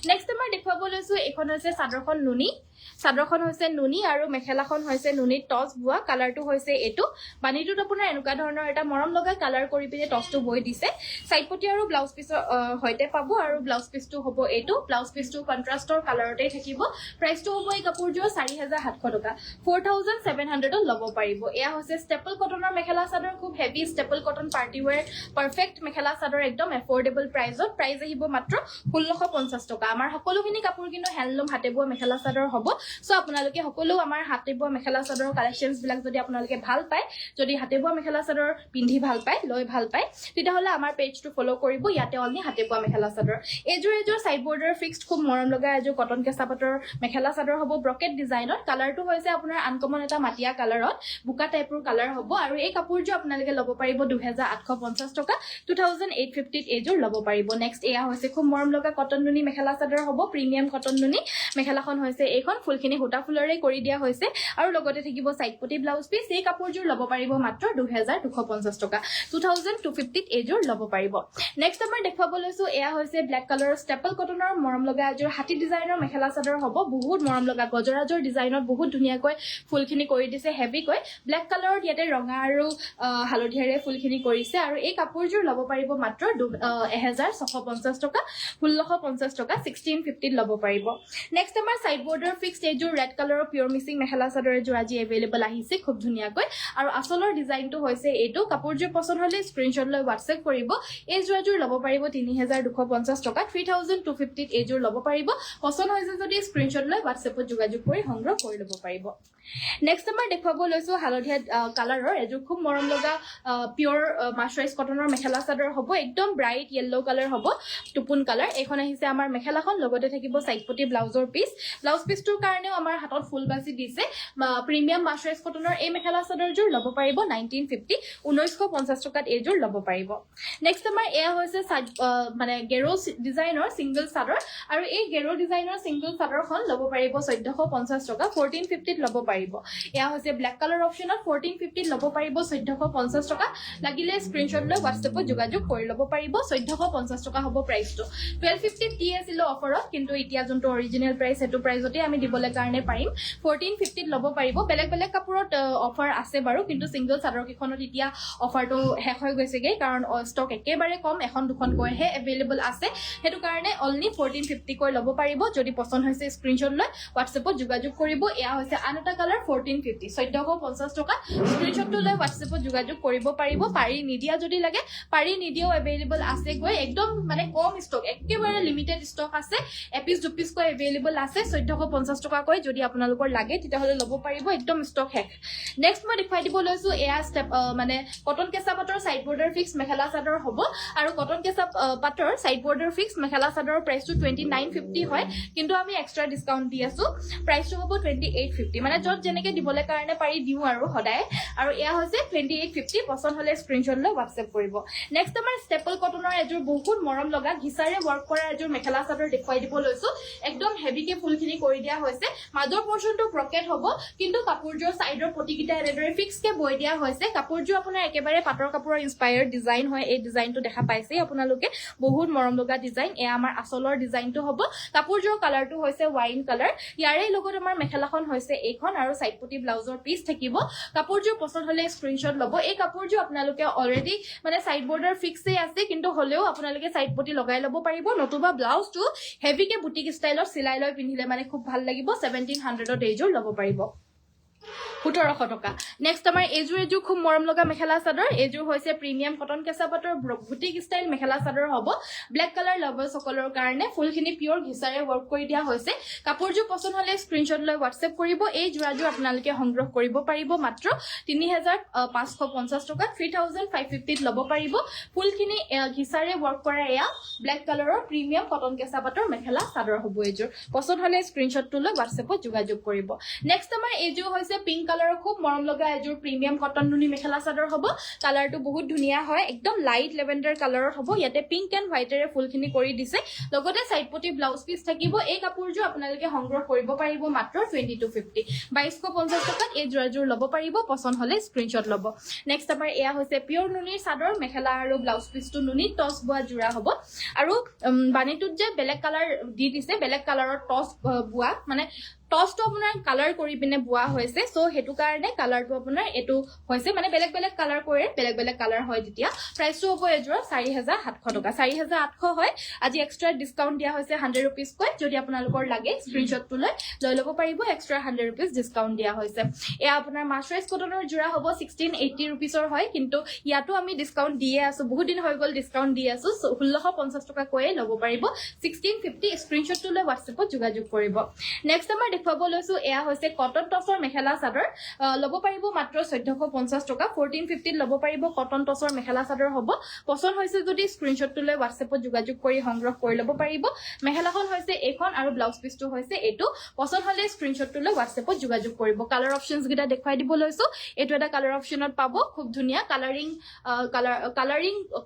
নেক্সট আমাৰ দেখুৱাব লৈছো এখন হৈছে চাদৰখন হৈছে নুনি আৰু মেখেলাখন হৈছে নুনি টচ বুৱা কালাৰটো হৈছে এটো বানিটোত আপোনাৰ এনেকুৱা ধৰণৰ এটা মৰম লগা কালাৰ কৰি পিনে টচটো বৈ দিছে সাইড পটি আৰু ব্লাউজ পিস হৈতে পাব আৰু ব্লাউজ পিসটো হ'ব এটো ব্লাউজ পিসটো কন্ট্ৰাস্টৰ কালাৰতে থাকিব প্ৰাইচটো হ'ব এই কাপোৰযোৰ 4700 টকা 3700 ল'ব পাৰিব এয়া হৈছে ষ্টেপল কটনৰ মেখেলা চাদৰ খুব heavy staple cotton party wear perfect মেখেলা চাদৰ একদম এফৰ্ডেবল প্ৰাইজত প্ৰাইজ আহিব মাত্ৰ 1650 টকা আমাৰ সকলোখিনি কাপোৰ কিন্তু হ্যান্ডলুম হাতে বোৱা মেখেলা চাদৰ হ'ব সো আপোনালোকে সকলো আমাৰ হাতে বোৱা মেখেলা চাদৰৰ কালেকশনছ বিলাক যদি আপোনালোকে ভাল পায় যদি হাতে বোৱা মেখেলা চাদৰ পিন্ধি ভাল পায় লৈ ভাল পায় তেতিয়াহলে আমাৰ পেজটো ফলো কৰিব ইয়াতে অনলি হাতে বোৱা মেখেলা চাদৰ এজোৰ সাইড বৰ্ডাৰ ফিক্সড খুব মৰম লগা এজোৰ কটন কেঁচা পাটৰ মেখেলা চাদৰ হ'ব ব্ৰকেট ডিজাইনত কালাৰটো হৈছে আপোনাৰ আনকমন এটা মাটিয়া কালাৰত বুকা টাইপৰ কালাৰ হ'ব আৰু এই কাপোৰটো আপোনালোকে ল'ব পাৰিব 2850 টকা 2850 এজোৰ ল'ব পাৰিব নেক্সট এয়া হৈছে খুব মৰম লগা কটন নুনি মেখেলা চাদৰ হ'ব প্ৰিমিয়াম কটন নুনি মেখেলাখন হৈছে এইখন ফুলখিনি হোটা ফুলৰে কৰি দিয়া হৈছে আৰু লগতে থাকিব সাইড পটি ব্লাউজ পিস এই কাপোৰজোৰ ল'ব পাৰিব মাত্ৰ 2250 টকা 2250 এজোৰ ল'ব পাৰিব নেক্সট আমাৰ দেখাব লৈছো এয়া হৈছে ব্ল্যাক কালাৰৰ ষ্টেপল কটনৰ মৰম লগা এজোৰ হাতি ডিজাইনৰ মেখেলা চাদৰ হ'ব বহুত মৰম লগা গজৰাজৰ ডিজাইনত বহুত ধুনীয়াকৈ ফুলখিনি কৰি দিছে হেভিকৈ ব্ল্যাক কালাৰত ইয়াতে ৰঙা আৰু হালধীয়াৰে ফুলখিনি কৰিছে আৰু এই কাপোৰজোৰ ল'ব পাৰিব মাত্ৰ 1650 টকা 1650 টকা 1650 ল'ব পাৰিব নেক্সট আমাৰ সাইড বৰ্ডাৰ ফিক্সড এজোৰ ৰেড কালাৰৰ পিওৰ মিক্সিং মেখেলা চাদৰ এজোৰ আজি এভেইলেবল আহিছে খুব ধুনীয়াকৈ আৰু আসলৰ ডিজাইনটো হৈছে এইটো কাপোৰজোৰ পছন্দ হলে স্ক্ৰিনশ্বট লৈ WhatsApp কৰিব এই জোৰাজোৰ ল'ব পাৰিব 3250 টকা 3250 এজোৰ ল'ব পাৰিব পছন্দ হৈছে যদি স্ক্ৰিনশ্বট লৈ WhatsAppত যোগাযোগ কৰি সংগ্ৰহ কৰি ল'ব পাৰিব নেক্সট আমাৰ দেখাব লৈছো হালধীয়া কালাৰৰ এজোৰ খুব মৰম লগা পিওৰ মাৰ্চাৰাইজ কটনৰ মেখেলা চাদৰ হ'ব একদম ব্ৰাইট ইয়েলো কালাৰ হ'ব টুপুন কালাৰ এখন আহিছে আমাৰ মেখেলাখন লগতে থাকিব সাইড পটি ব্লাউজৰ পিস ব্লাউজ পিসটোৰ কাৰণেও আমাৰ হাতত ফুল বাজি দিছে প্ৰিমিয়াম মাৰ্চাৰাইজ কটনৰ এই মেখেলা চাদৰজোৰ ল'ব পাৰিব 1950 টকাত এজোৰ ল'ব পাৰিব নেক্সট আমাৰ এয়া হৈছে মানে গেৰো ডিজাইনৰ সিঙ্গল চাদৰ আৰু এই গেৰো ডিজাইনৰ সিঙ্গল চাদৰখন ল'ব পাৰিব 1450 টকা 1450 ল'ব পাৰিব এয়া হৈছে ব্ল্যাক কালাৰ অপচনত 1450 ল'ব পাৰিব 1450 টকা লাগিলে স্ক্ৰিনশ্বট লৈ WhatsAppত যোগাযোগ কৰি ল'ব পাৰিব 1450 টকা হ'ব প্ৰাইসটো 1250 টি আছিল অফাৰত কিন্তু এতিয়া যোনটো অৰিজিনাল প্ৰাইস হেতু প্ৰাইসতে আমি দিবলৈ কাৰণে পাৰিম 1450 ল'ব পাৰিব বেলেগ বেলেগ কাপোৰত অফাৰ আছে বাৰু কিন্তু সিঙ্গল চাদৰ কিখনত এতিয়া অফাৰটো শেষ হৈ গৈছেগে কাৰণ ষ্টক একেবাৰে কম এখন দুখন কৈহে এভেইলেবল আছে হেতু কাৰণে অনলি 1450 কৈ ল'ব পাৰিব যদি পছন্দ হৈছে স্ক্ৰিনশ্বট লৈ WhatsAppত যোগাযোগ কৰিব এয়া হৈছে আনটা কালাৰ 1450 1450 টকা স্ক্ৰিনশ্বটটো লৈ WhatsAppত যোগাযোগ কৰিব পাৰিব পাৰি নিদিয়া যদি লাগে পাৰি নিদিয়াও এভেইলেবল আছে গৈ একদম মানে কম ষ্টক একেবাৰে লিমিটেড ষ্টক আছে এপিস দুপিস কৈ এভেইলেবল আছে 1450 টকা কৈ যদি আপোনালোকৰ লাগে তেতিয়াহলে ল'ব পাৰিব একদম ষ্টক শেষ নেক্সট মই দেখাই দিব লৈছো এয়া ষ্টেপ মানে কটন কেঁচা পাটৰ side border fix mekhela chador হ'ব আৰু কটন কেঁচা পাটৰ সাইড বৰ্ডাৰ ফিক্স মেখেলা চাদৰৰ প্ৰাইসটো 2950 হয় কিন্তু আমি এক্সট্ৰা ডিসকাউন্ট দি আছো প্ৰাইসটো হ'ব 2850 মানে যত যেনেকে দিবলৈ কাৰণে পাৰি দিও আৰু সদায় আৰু এয়া হৈছে 2850 পছন্দ হলে স্ক্ৰিনশ্বট লৈ WhatsApp কৰিব নেক্সট আমাৰ ষ্টেপল কটনৰ এজোৰ বহুত মৰম লগা ঘিসাৰে ওয়াৰ্ক কৰা এজোৰ মেখেলা চাদৰ দেখুৱাই দিব লৈছো একদম হেভিকে ফুলখিনি কৰি দিয়া হৈছে মাজৰ পৰ্চনটো ব্ৰকেট হ'ব কিন্তু কাপোৰজোৰ সাইডৰ পটিকিটা এনেদৰে ফিক্স কে বৈ দিয়া হৈছে কাপোৰজোৰ আপোনাৰ একেবাৰে পাটৰ কাপোৰৰ ইনস্পায়াৰ্ড ডিজাইন হয় এই ডিজাইনটো দেখা পাইছে আপোনালোকে বহুত মৰম লগা ডিজাইন এয়া আমাৰ আসলৰ ডিজাইনটো হ'ব কাপোৰজোৰ কালাৰটো হৈছে ওয়াইন কালাৰ ইয়াৰে লগত আমাৰ মেখেলাখন হৈছে এইখন আৰু সাইড পটি ব্লাউজৰ পিস থাকিব কাপোৰজোৰ পছন্দ হলে স্ক্ৰিনশ্বট ল'ব এই কাপোৰজোৰ আপোনালোকে অলৰেডি মানে সাইড বৰ্ডাৰ ফিক্সে আছে কিন্তু হলেও আপোনালোকে সাইড পটি লগাই ল'ব পাৰিব নতুবা ব্লাউজটো হেভিকে বুটিক ষ্টাইলত সিলাই লৈ পিন্ধিলে মানে খুব ভাল লাগিব 1700 এজোৰ ল'ব পাৰিব 1700 টকা নেক্সট আমাৰ এজোৰ খুব মৰম লগা মেখেলা চাদৰ এজোৰ হৈছে প্ৰিমিয়াম কটন কেঁচা পাটৰ বুটিক ষ্টাইল মেখেলা চাদৰ হ'ব ব্ল্যাক কালাৰ লাভাৰ্স সকলৰ কাৰণে ফুলখিনি পিওৰ ঘিসাৰে ওয়াৰ্ক কৰি দিয়া হৈছে কাপোৰজোৰ পছন্দ হলে স্ক্ৰিনশ্বট লৈ WhatsApp কৰিব এই জোৰাজোৰ আপোনালোকে সংগ্ৰহ কৰিব পাৰিব মাত্ৰ 3550 টকা 3550 ল'ব পাৰিব ফুলখিনি ঘিসাৰে ওয়াৰ্ক কৰা এয়া ব্ল্যাক কালাৰৰ প্ৰিমিয়াম কটন কেঁচা পাটৰ মেখেলা চাদৰ হ'ব এজোৰ পছন্দ হলে স্ক্ৰিনশ্বটটো লৈ WhatsAppত যোগাযোগ কৰিব নেক্সট আমাৰ এজোৰ হৈছে পিংক কালাৰৰ খুব মৰম লগা এজোৰ প্ৰিমিয়াম কটন নুনি মেখেলা চাদৰ হ'ব কালাৰটো বহুত ধুনিয়া হয় একদম লাইট লেভেন্ডাৰ কালাৰত হ'ব ইয়াতে পিংক এন্ড হোৱাইটেৰে ফুলখিনি কৰি দিছে লগতে সাইড পটি ব্লাউজ পিস থাকিব এই কাপোৰজোৰ আপোনালোকে সংগ্ৰহ কৰিব পাৰিব মাত্ৰ 2250 2250 টকাত এই জোৰাজোৰ ল'ব পাৰিব পছন্দ হলে স্ক্ৰিনশ্বট ল'ব নেক্সট আমাৰ এয়া হৈছে পিওৰ নুনিৰ চাদৰ মেখেলা আৰু ব্লাউজ পিসটো নুনি টস বোৱা জোৰা হ'ব আৰু বানিটোত যে বেলেগ কালাৰ দি দিছে বেলেগ কালাৰৰ টস বোৱা মানে টসটো আপোনাৰ কালাৰ কৰি পিনে বোৱা হৈছে সো হেতু কাৰণে কালাৰটো আপোনাৰ এটো হৈছে মানে বেলেগ বেলেগ কালাৰ কৰে বেলেগ বেলেগ কালাৰ হয় তেতিয়া প্ৰাইসটো হ'ব এজোৰ 4700 টকা 4800 হয় আজি এক্সট্ৰা ডিসকাউন্ট দিয়া হৈছে 100 रुपीस কৈ যদি আপোনালোকৰ লাগে স্ক্ৰিনশ্বটটো লৈ ল'ব পাৰিব এক্সট্ৰা 100 रुपीस ডিসকাউন্ট দিয়া হৈছে এয়া আপোনাৰ মাৰ্চাৰাইজ কটনৰ জোৰা হ'ব 1680 रुपीसৰ হয় কিন্তু ইয়াতো আমি ডিসকাউন্ট দিয়ে আছো বহুত দিন হৈ গল ডিসকাউন্ট দি আছো 1650 টকা কৈ ল'ব পাৰিব 1650 স্ক্ৰিনশ্বটটো লৈ WhatsAppত যোগাযোগ কৰিব নেক্সট আমাৰ দেখুৱাব লৈছো এয়া হৈছে কটন টসৰ মেখেলা চাদৰ ল'ব পাৰিব মাত্ৰ 1450 টকা 1450 ল'ব পাৰিব কটন টসৰ মেখেলা চাদৰ হ'ব পছন্দ হৈছে যদি স্ক্ৰিনশ্বটটো লৈ WhatsAppত যোগাযোগ কৰি সংগ্ৰহ কৰি ল'ব পাৰিব মেখেলাখন হৈছে এইখন আৰু ব্লাউজ পিসটো হৈছে এটো পছন্দ হলে স্ক্ৰিনশ্বটটো লৈ WhatsAppত যোগাযোগ কৰিব কালাৰ অপচনস গিটা দেখুৱাই দিব লৈছো এটো এটা কালাৰ অপচনত পাব খুব ধুনিয়া কালাৰিং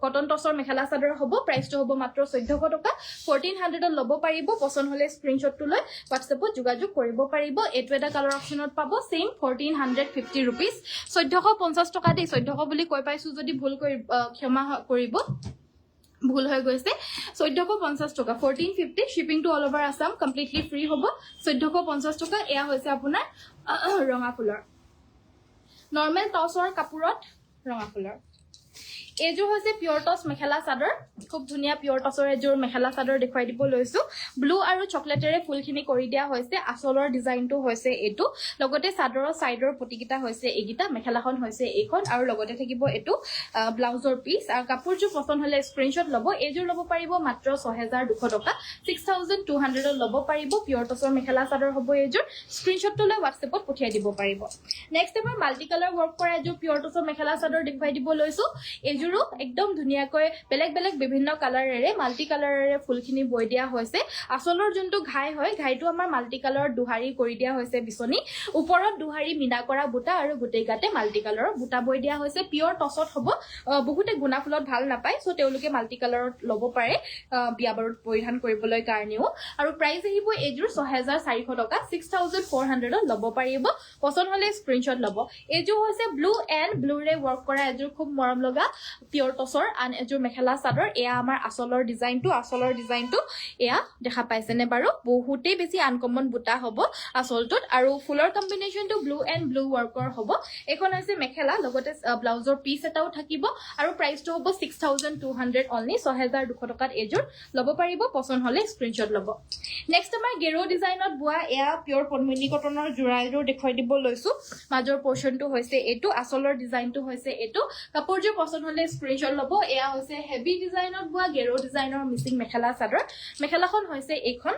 কটন টসৰ মেখেলা চাদৰ হ'ব প্ৰাইসটো হ'ব মাত্ৰ 1400 টকা 1400 ল'ব পাৰিব পছন্দ হলে স্ক্ৰিনশ্বটটো লৈ WhatsAppত যোগাযোগ কৰিব পাৰিব এটো এটা কালাৰ অপচনত পাব সেম 1450 रुपीस 1450 টকা দেই 1400 বুলি কৈ পাইছো যদি ভুল কৰি ক্ষমা কৰিব ভুল হৈ গৈছে 1450 টকা 1450 shipping to all over Assam completely free হ'ব 1450 টকা এয়া হৈছে আপোনাৰ ৰঙা ফুলৰ নৰমাল টসৰ কাপোৰত ৰঙা ফুলৰ এজো হৈছে পিওৰ টস মেখেলা চাদৰ খুব ধুনিয়া পিওৰ টসৰ এজোৰ মেখেলা চাদৰ দেখুৱাই দিব লৈছো ব্লু আৰু চকলেটেৰে ফুলখিনি কৰি দিয়া হৈছে আসলৰ ডিজাইনটো হৈছে এটো লগতে চাদৰৰ সাইডৰ পটিকিটা হৈছে এগিটা মেখেলাখন হৈছে এইখন আৰু লগতে থাকিব এটো ব্লাউজৰ পিস আৰু কাপোৰটো পছন্দ হলে স্ক্ৰিনশ্বট ল'ব এজোৰ ল'ব পাৰিব মাত্ৰ 6200 টকা 6200 ল'ব পাৰিব পিওৰ টসৰ মেখেলা চাদৰ হ'ব এজোৰ স্ক্ৰিনশ্বটটো লৈ WhatsAppত পঠিয়াই দিব পাৰিব নেক্সট আমাৰ মাল্টি কালাৰ ওয়াৰ্ক কৰা এজোৰ পিওৰ টসৰ মেখেলা চাদৰ দেখুৱাই দিব লৈছো এজোৰো একদম ধুনিয়াকৈ বেলেগ বেলেগ বিভিন্ন কালাৰেৰে মাল্টি কালাৰেৰে ফুলখিনি বৈ দিয়া হৈছে আসলৰ যোনটো ঘাই হয় ঘাইটো আমাৰ মাল্টি কালাৰৰ দুহাৰি কৰি দিয়া হৈছে বিছনি ওপৰত দুহাৰি মিনা কৰা বুটা আৰু গোটেই গাতে মাল্টি কালাৰৰ বুটা বৈ দিয়া হৈছে পিওর টসত হ'ব বহুতে গুণা ফুলত ভাল নাপায় সো তেওঁলোকে মাল্টি কালাৰত ল'ব পাৰে বিয়া বাৰুত পৰিধান কৰিবলৈ কাৰণেও আৰু প্ৰাইস আহিব এজোৰ 6400 টকা 6400 ল'ব পাৰিব পছন্দ হলে স্ক্ৰিনশ্বট ল'ব এজোৰ হৈছে ব্লু এন্ড ব্লুৰে ওয়াৰ্ক কৰা এজোৰ খুব মৰম লগা পিওৰ টসৰ আন এজোৰ মেখেলা চাদৰ এয়া আমাৰ আসলৰ ডিজাইনটো এয়া দেখা পাইছে নে বাৰু বহুতে বেছি আনকমন বুটা হ'ব আসলটোত আৰু ফুলৰ কম্বিনেশনটো ব্লু এন্ড ব্লু ওয়াৰ্কৰ হ'ব এখন হৈছে মেখেলা লগতে ব্লাউজৰ পিস এটাও থাকিব আৰু প্ৰাইসটো হ'ব 6200 অনলি 6200 টকাত এজোৰ ল'ব পাৰিব পছন্দ হলে স্ক্ৰিনশ্বট ল'ব নেক্সট আমাৰ গেৰো ডিজাইনত বোৱা এয়া পিওৰ পদ্মিনী কটনৰ জোৰা এজোৰ দেখুৱাই দিব লৈছো মাজৰ পোৰশনটো হৈছে এটো আসলৰ ডিজাইনটো হৈছে এটো কাপোৰযোৰ পছন্দ হলে স্ক্ৰিনশ্বট ল'ব এয়া হৈছে হেভি ডিজাইনত বোৱা গেৰো ডিজাইনৰ মিচিং মেখেলা চাদৰ মেখেলাখন হৈছে এইখন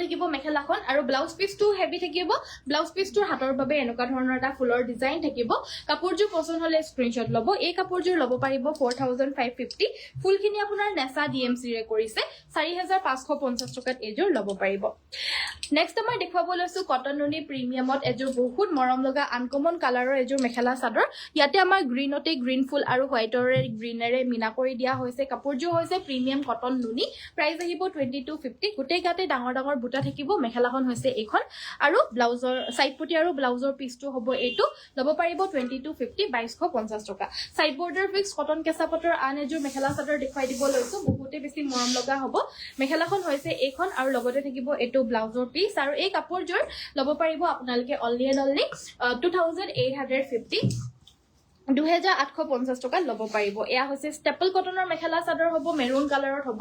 থাকিব মেখেলাখন আৰু ব্লাউজ পিসটো হেভি থাকিব ব্লাউজ পিসটোৰ হাতৰ বাবে এনেকুৱা ধৰণৰ এটা ফুলৰ ডিজাইন থাকিব কাপোৰযোৰ পছন্দ হলে স্ক্ৰিনশ্বট ল'ব এই কাপোৰযোৰ ল'ব পাৰিব 4550 ফুলখিনি আপোনাৰ নেসা ডিএমসি ৰে কৰিছে 4550 টকাত এজোৰ ল'ব পাৰিব নেক্সট আমাৰ দেখুৱাব লৈছো কটন নুনি প্ৰিমিয়ামত এজোৰ বহুত মৰম লগা আনকমন কালাৰৰ এজোৰ মেখেলা চাদৰ ইয়াতে আমাৰ গ্ৰীনতে গ্ৰীন ফুল আৰু হোৱাইটৰে গ্ৰীনেৰে মিনা কৰি দিয়া হৈছে কাপোৰযোৰ হৈছে প্ৰিমিয়াম কটন নুনি প্ৰাইস আহিব 2250 গোটেই গাতে ডাঙৰ বুটা থাকিব মেখেলাখন হৈছে এইখন আৰু ব্লাউজৰ সাইড পটি আৰু ব্লাউজৰ পিসটো হ'ব এটো ল'ব পাৰিব 2250 2250 টকা সাইড বৰ্ডাৰ ফিক্স কটন কেঁচাপাতৰ আন এজোৰ মেখেলা চাদৰ দেখুৱাই দিব লৈছো বহুতে বেছি মৰম লগা হ'ব মেখেলাখন হৈছে এইখন আৰু লগতে থাকিব এটো ব্লাউজৰ পিস আৰু এই কাপোৰযোৰ ল'ব পাৰিব আপোনালোকে অনলি 2850 2850 টকা ল'ব পাৰিব এয়া হৈছে ষ্টেপল কটনৰ মেখেলা চাদৰ হ'ব মেৰুন কালাৰত হ'ব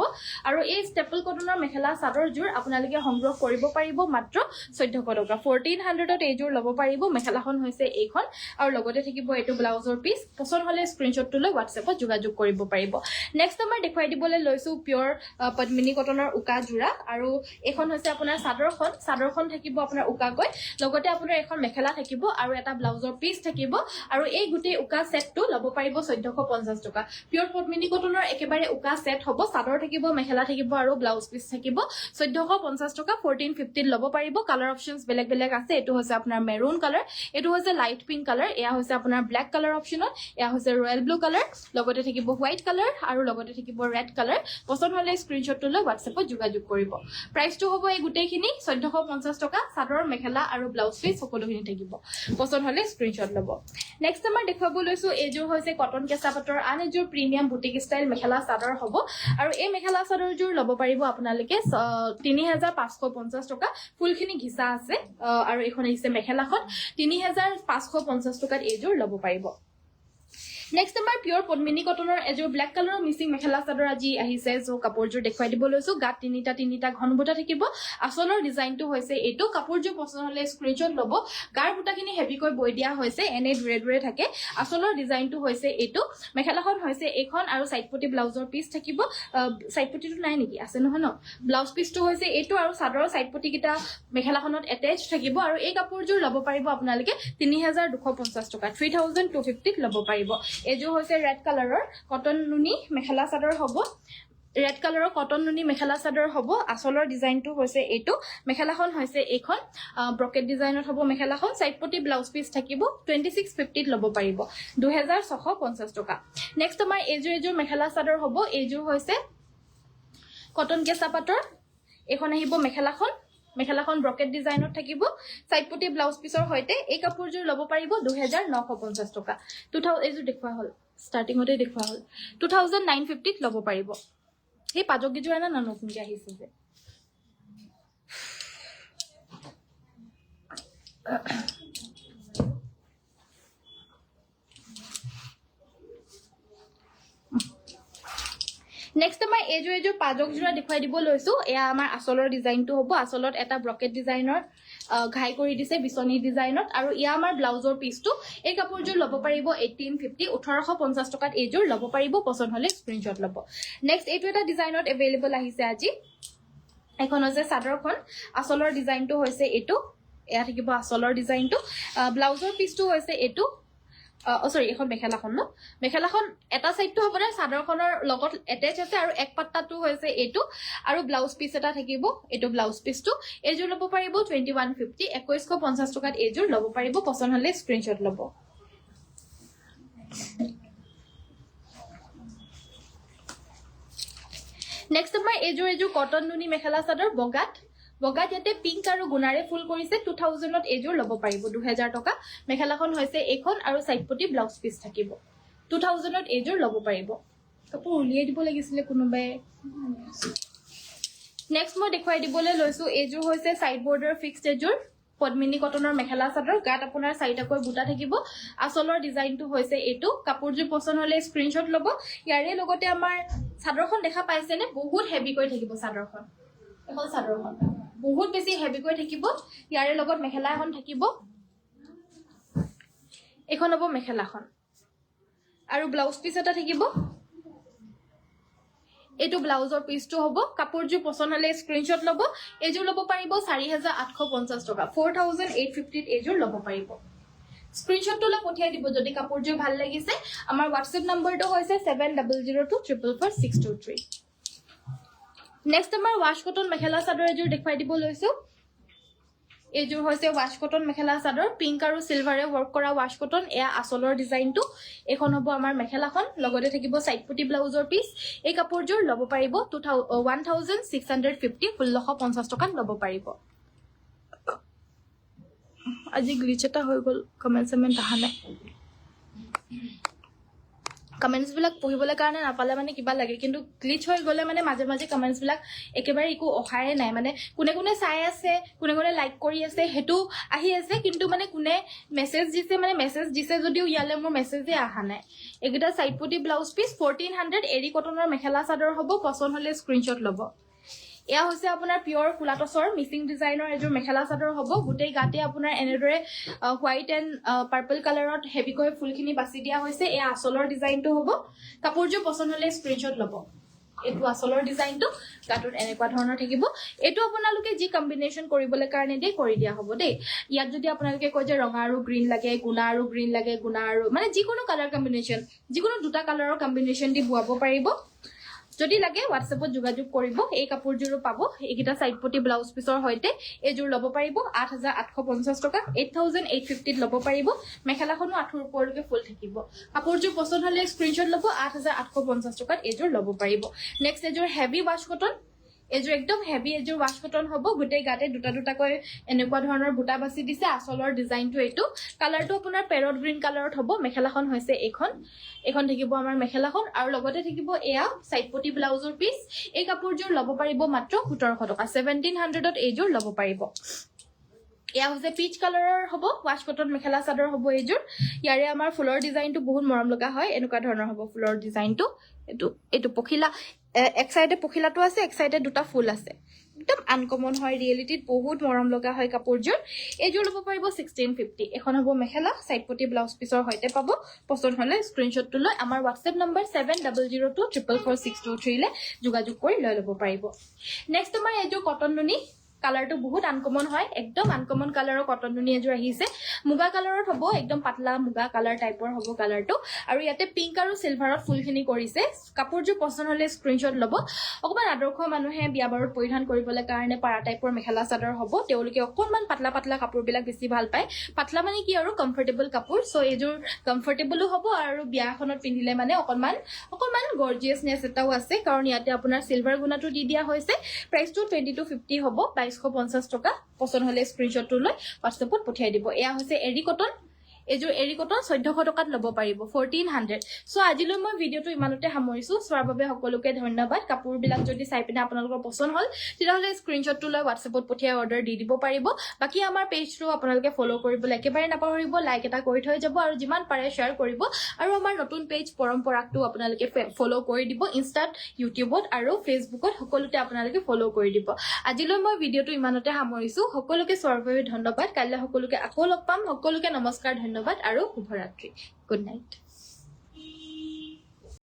আৰু এই ষ্টেপল কটনৰ মেখেলা চাদৰ জোৰ আপোনালোকে সংগ্ৰহ কৰিব পাৰিব মাত্ৰ 1400 টকা 1400 ত এইজোৰ ল'ব পাৰিব মেখেলাখন হৈছে এইখন আৰু লগতে থাকিব এটো ব্লাউজৰ পিস পছন্দ হলে স্ক্ৰিনশ্বটটো লৈ WhatsAppত যোগাযোগ কৰিব পাৰিব নেক্সট আমাৰ দেখুৱাই দিবলৈ লৈছো পিওৰ পদ্মিনী কটনৰ উকা জোৰা আৰু এখন হৈছে আপোনাৰ চাদৰখন থাকিব আপোনাৰ উকাকৈ লগতে আপোনাৰ এখন মেখেলা থাকিব আৰু এটা ব্লাউজৰ পিস থাকিব আৰু এই গুটেই উকা সেটটো ল'ব পাৰিব 1450 টকা পিওৰ পদ্মিনী কটনৰ একেবাৰে উকা সেট হ'ব চাদৰ থাকিব মেখেলা থাকিব আৰু ব্লাউজ পিস থাকিব 1450 টকা 1450 ল'ব পাৰিব কালাৰ অপচনস বেলেগ বেলেগ আছে এটো হৈছে আপোনাৰ মেৰুন কালাৰ এটো হৈছে লাইট পিংক কালাৰ এয়া হৈছে আপোনাৰ ব্ল্যাক কালাৰ অপচনত এয়া হৈছে ৰয়েল ব্লু কালাৰ লগতে থাকিব হোৱাইট কালাৰ আৰু লগতে থাকিব ৰেড কালাৰ পছন্দ হলে স্ক্ৰিনশ্বটটো লৈ WhatsAppত যোগাযোগ কৰিব প্ৰাইসটো হ'ব এই গুটেইখিনি 1450 টকা চাদৰ মেখেলা আৰু ব্লাউজ পিস সকলোখিনি থাকিব পছন্দ হলে স্ক্ৰিনশ্বট ল'ব নেক্সট আমাৰ দেখুৱাব লৈছো এইযোৰ হৈছে কটন কেঁচা পাটৰ আন এযোৰ premium boutique style mekhela chador হ'ব আৰু এই মেখেলা চাদৰযোৰ ল'ব পাৰিব আপোনালোকে 3550 টকা ফুলখিনি ঘিচা আছে আৰু এখন আহিছে মেখেলাখন 3550 টকাত এইযোৰ ল'ব পাৰিব নেক্সট আমাৰ পিওৰ পদ্মিনী কটনৰ এযোৰ ব্ল্যাক কালাৰৰ মিচিং মেখেলা চাদৰ আজি আহিছে সো কাপোৰযোৰ দেখুৱাই দিব লৈছো গাত তিনিটা ঘন বুটা থাকিব আসলৰ ডিজাইনটো হৈছে এইটো কাপোৰযোৰ পছন্দ হলে স্ক্ৰিনশ্বট ল'ব গাৰ বুটাখিনি হেভিকৈ বৈ দিয়া হৈছে এনে দুৰে থাকে আসলৰ ডিজাইনটো হৈছে এইটো মেখেলাখন হৈছে এখন আৰু সাইডপটি ব্লাউজৰ পিস থাকিব সাইডপটিটো নাই নেকি আছে নহয় ন ব্লাউজ পিসটো হৈছে এইটো আৰু চাদৰৰ সাইডপটি কিটা মেখেলাখনত এটাচ থাকিব আৰু এই কাপোৰযোৰ ল'ব পাৰিব আপোনালোকে 3250 টকা 3250 ল'ব পাৰিব এযোৰ হৈছে ৰেড কালাৰৰ কটন নুনি মেখেলা চাদৰ হ'ব ৰেড কালাৰৰ কটন নুনি মেখেলা চাদৰ হ'ব আসলৰ ডিজাইনটো হৈছে এইটো মেখেলাখন হৈছে এইখন ব্ৰকেট ডিজাইনত হ'ব মেখেলাখন সাইডপটি ব্লাউজ পিস থাকিব 2650 ল'ব পাৰিব 2650 টকা নেক্সট আমাৰ এযোৰ মেখেলা চাদৰ হ'ব এযোৰ হৈছে কটন কেঁচা পাটৰ এখন আহিব মেখেলাখন ব্ৰকেট ডিজাইনত থাকিব সাইডপটি ব্লাউজ পিসৰ হৈতে এই কাপোৰযোৰ ল'ব পাৰিব 2950 টকা 2000 এযোৰ দেখুৱা হল ষ্টাৰ্টিংতে দেখুৱা হল 2950 ল'ব পাৰিব এই পাজক গিজোৰ না নতুনকৈ আহিছে যে নেক্সট আমাৰ এযোৰ পাজক জোৰা দেখুৱাই দিব লৈছো এয়া আমাৰ আসলৰ ডিজাইনটো হ'ব আসলত এটা ব্ৰকেট ডিজাইনৰ ঘাই কৰি দিছে বিচনী ডিজাইনত আৰু ইয়া আমাৰ ব্লাউজৰ পিসটো এই কাপোৰযোৰ ল'ব পাৰিব 1850 1850 টকাত এইযোৰ ল'ব পাৰিব পছন্দ হলে স্ক্ৰিনশ্বট ল'ব নেক্সট এইটো এটা ডিজাইনত এভেইলেবল আহিছে আজি এখন হৈছে চাদৰখন আসলৰ ডিজাইনটো হৈছে এইটো এয়া থাকিব আসলৰ ডিজাইনটো ব্লাউজৰ পিসটো হৈছে এইটো সৰি এখন মেখেলাখন এটা সাইডটো হ'ব না চাদৰখনৰ লগত এটাচ আছে আৰু এক পাট্টাটো হৈছে এইটো আৰু ব্লাউজ পিস এটা থাকিব এইটো ব্লাউজ পিসটো এইযোৰ ল'ব পাৰিব 2150 2150 টকাত এইযোৰ ল'ব পাৰিব পছন্দ হলে স্ক্ৰিনশ্বট ল'ব নেক্সট আমাৰ এইযোৰ কটন নুনি মেখেলা চাদৰ বগাত ইয়াতে পিংক আৰু গুণাৰে ফুল কৰিছে 2000ত এইযোৰ ল'ব পাৰিব 2000 টকা মেখেলাখন হৈছে এখন আৰু সাইডপটি ব্লাউজ পিস থাকিব 2000ত এইযোৰ ল'ব পাৰিব কাপোৰ উলিয়াই দিব লাগিছিলে কোনোবাই নেক্সট মই দেখুৱাই দিবলৈ লৈছো এইযোৰ হৈছে সাইড বৰ্ডাৰ ফিক্সড এযোৰ পদ্মিনী কটনৰ মেখেলা চাদৰ গাত আপোনাৰ চাৰিটাকৈ বুটা থাকিব আসলৰ ডিজাইনটো হৈছে এইটো কাপোৰযোৰ পছন্দ হলে স্ক্ৰিনশ্বট ল'ব ইয়াৰে লগতে আমাৰ চাদৰখন দেখা পাইছে নে বহুত হেভি কৰি থাকিব চাদৰখন এখন চাদৰখন বহুত বেছি হেভি কৰি থাকিব ইয়াৰে লগত মেখেলা এখন থাকিব এখন হ'ব মেখেলাখন আৰু ব্লাউজ পিস এটা থাকিব এইটো ব্লাউজৰ পিসটো হ'ব কাপোৰযোৰ পছন্দ হলে স্ক্ৰিনশ্বট ল'ব এইযোৰ ল'ব পাৰিব 4850 টকা 4850 এইযোৰ ল'ব পাৰিব স্ক্ৰিনশ্বটটো লৈ পঠিয়াই দিব যদি কাপোৰযোৰ ভাল লাগিছে আমাৰ WhatsApp নম্বৰটো হৈছে 7002444623 নেক্সট আমাৰ ওয়াশ কটন মেখেলা চাদৰ এযোৰ দেখুৱাই দিব লৈছো এইযোৰ হৈছে wash cotton mekhela chador pink আৰু সিলভাৰে ওয়াৰ্ক কৰা ওয়াশ কটন এয়া আসলৰ ডিজাইনটো এখন হ'ব আমাৰ মেখেলাখন লগতে থাকিব সাইডপটি ব্লাউজৰ পিস এই কাপোৰযোৰ ল'ব পাৰিব 1650 1650 টকাত ল'ব পাৰিব আজি গ্লিচ এটা হৈ গ'ল কমেন্ট আহা নাই কমেন্টস বিলাক পঢ়িবলৈ কাৰণে নাপালে মানে কিবা লাগে কিন্তু গ্লিচ হৈ গলে মানে মাজে কমেন্টস বিলাক একেবাৰে একো অহায়ে নাই মানে কোনে চাই আছে কোনে লাইক কৰি আছে হেতু আহি আছে কিন্তু মানে কোনে মেসেজ দিছে যদিও ইয়ালে মোৰ মেসেজে আহা নাই এগিটা সাইডপটি ব্লাউজ পিস 1400 এৰি কটনৰ মেখেলা চাদৰ হ'ব পছন্দ হলে স্ক্ৰিনশ্বট ল'ব এয়া হৈছে আপোনাৰ পিওৰ ফুলাটছৰ মিচিং ডিজাইনৰ এযোৰ মেখেলা চাদৰ হ'ব গোটেই গাতে আপোনাৰ এনেদৰে হোৱাইট এণ্ড পাৰ্পল কালাৰত হেভিকৈ ফুলখিনি বাছি দিয়া হৈছে এয়া আসলৰ ডিজাইনটো হ'ব কাপোৰযোৰ পছন্দ হলে স্ক্ৰিনশ্বট ল'ব এইটো আসলৰ ডিজাইনটো গাটোত এনেকুৱা ধৰণৰ থাকিব এইটো আপোনালোকে যি কম্বিনেশ্যন কৰিবলৈ কাৰণে দিয়ে কৰি দিয়া হ'ব দেই ইয়াত যদি আপোনালোকে কয় যে ৰঙা আৰু গ্ৰীণ লাগে গুণা আৰু গ্ৰীণ লাগে গুণা আৰু মানে যিকোনো কালাৰ কম্বিনেশ্যন যিকোনো দুটা কালাৰৰ কম্বিনেশ্যন দি বুৱাব পাৰিব যদি লাগে WhatsAppত যোগাযোগ কৰিব এই কাপোৰযোৰো পাব এইকিটা সাইডপটি ব্লাউজ পিসৰ হৈতে এযোৰ ল'ব পাৰিব 8850 টকা 8850 ল'ব পাৰিব মেখেলাখনো আঠুৰ ওপৰলৈকে ফুল থাকিব কাপোৰযোৰ পছন্দ হলে স্ক্ৰিনশ্বট ল'ব 8850 টকাত এযোৰ ল'ব পাৰিব নেক্সট এযোৰ হেভি ওয়াশ কটন এযোৰ একদম হেভি এযোৰ ৱাশ কটন হ'ব গোটেই গাতে দুটা দুটাকৈ এনেকুৱা ধৰণৰ বুটা বাছি দিছে আচলৰ ডিজাইনটো এইটো কালাৰটো আপোনাৰ পেৰট গ্ৰীণ কালাৰত হ'ব মেখেলাখন হৈছে এইখন থাকিব আমাৰ মেখেলাখন আৰু লগতে থাকিব এয়া সাইড পটি ব্লাউজৰ পিস এই কাপোৰযোৰ ল'ব পাৰিব মাত্ৰ 1700 টকা 1700ত এইযোৰ ল'ব পাৰিব এয়া হৈছে পিচ কালাৰৰ হ'ব ৱাশ কটন মেখেলা চাদৰ হ'ব এইযোৰ ইয়াৰে আমাৰ ফুলৰ ডিজাইনটো বহুত মৰম লগা হয় এনেকুৱা ধৰণৰ হ'ব ফুলৰ ডিজাইনটো এইটো পখিলা এক সাইডে পখিলাটো আছে এক সাইডে দুটা ফুল আছে একদম আনকমন হয় ৰিয়েলিটিত বহুত মৰম লগা হয় কাপোৰযোৰ এইযোৰ ল'ব পাৰিব 1650 এখন হ'ব মেখেলা সাইড পটি ব্লাউজ পিছৰ হৈতে পাব পছন্দ হলে স্ক্ৰিনশ্বটটো লৈ আমাৰ WhatsApp নম্বৰ 7002444623 লে যোগাযোগ কৰি লৈ ল'ব পাৰিব নেক্সট আমাৰ এইযোৰ কটন নুনি কালাৰটো বহুত আনকমন হয় একদম আনকমন কালাৰৰ কটন নুনি এযোৰ আহিছে মুগা কালাৰত হ'ব একদম পাতলা মুগা কালাৰ টাইপৰ হ'ব কালাৰটো আৰু ইয়াতে পিংক আৰু সিলভাৰত ফুলখিনি কৰিছে কাপোৰযোৰ পছন্দ হলে স্ক্ৰিনশ্বট ল'ব অকমান আদৰ্শ মানুহে বিয়া বাৰত পৰিধান কৰিবলৈ কাৰণে পাৰা টাইপৰ মেখেলা চাদৰ হ'ব তেওঁলোকে অকমান পাতলা পাতলা কাপোৰবিলাক বেছি ভাল পায় পাতলা মানে কি আৰু কমফৰ্টেবল কাপোৰ সো এযোৰ কমফৰ্টেবলো হ'ব আৰু বিয়াখনত পিন্ধিলে মানে অকমান গৰ্জিয়াছনেছ এটাও আছে কাৰণ ইয়াতে আপোনাৰ সিলভাৰ গুণাটো দি দিয়া হৈছে প্ৰাইসটো 2250 হ'ব 2250 টকা পছন্দ হলে স্ক্ৰিনশ্বটটো লৈ WhatsAppত পঠিয়াই দিব এয়া হৈছে এৰি কটন এযোৰ এৰি কটন 1400 টকাত ল'ব পাৰিব 1400 সো আজিলৈ মই ভিডিওটো ইমানতে সামৰিছো সোৱাৰ বাবে সকলোকে ধন্যবাদ কাপোৰবিলাক যদি চাই পিনে আপোনালোকৰ পছন্দ হল তেতিয়াহলে স্ক্ৰিনশ্বটটো লৈ WhatsAppত পঠিয়াই অৰ্ডাৰ দি দিব পাৰিব বাকি আমাৰ পেজটো আপোনালোকে ফলো কৰিবলৈ একেবাৰে নাপাহৰিব লাইক এটা কৰি থৈ যাব আৰু যিমান পাৰে শেয়াৰ কৰিব আৰু আমাৰ নতুন পেজ পৰম্পৰাকটো আপোনালোকে ফলো কৰি দিব ইনষ্টাত ইউটিউবত আৰু ফেসবুকত সকলোতে আপোনালোকে ফলো কৰি দিব আজিলৈ মই ভিডিওটো ইমানতে সামৰিছো সকলোকে সোৱাৰ বাবে ধন্যবাদ কাইলৈ সকলোকে আকৌ লগ পাম সকলোকে নমস্কাৰ ধন্যবাদ আৰু শুভৰাত্ৰি গুড নাইট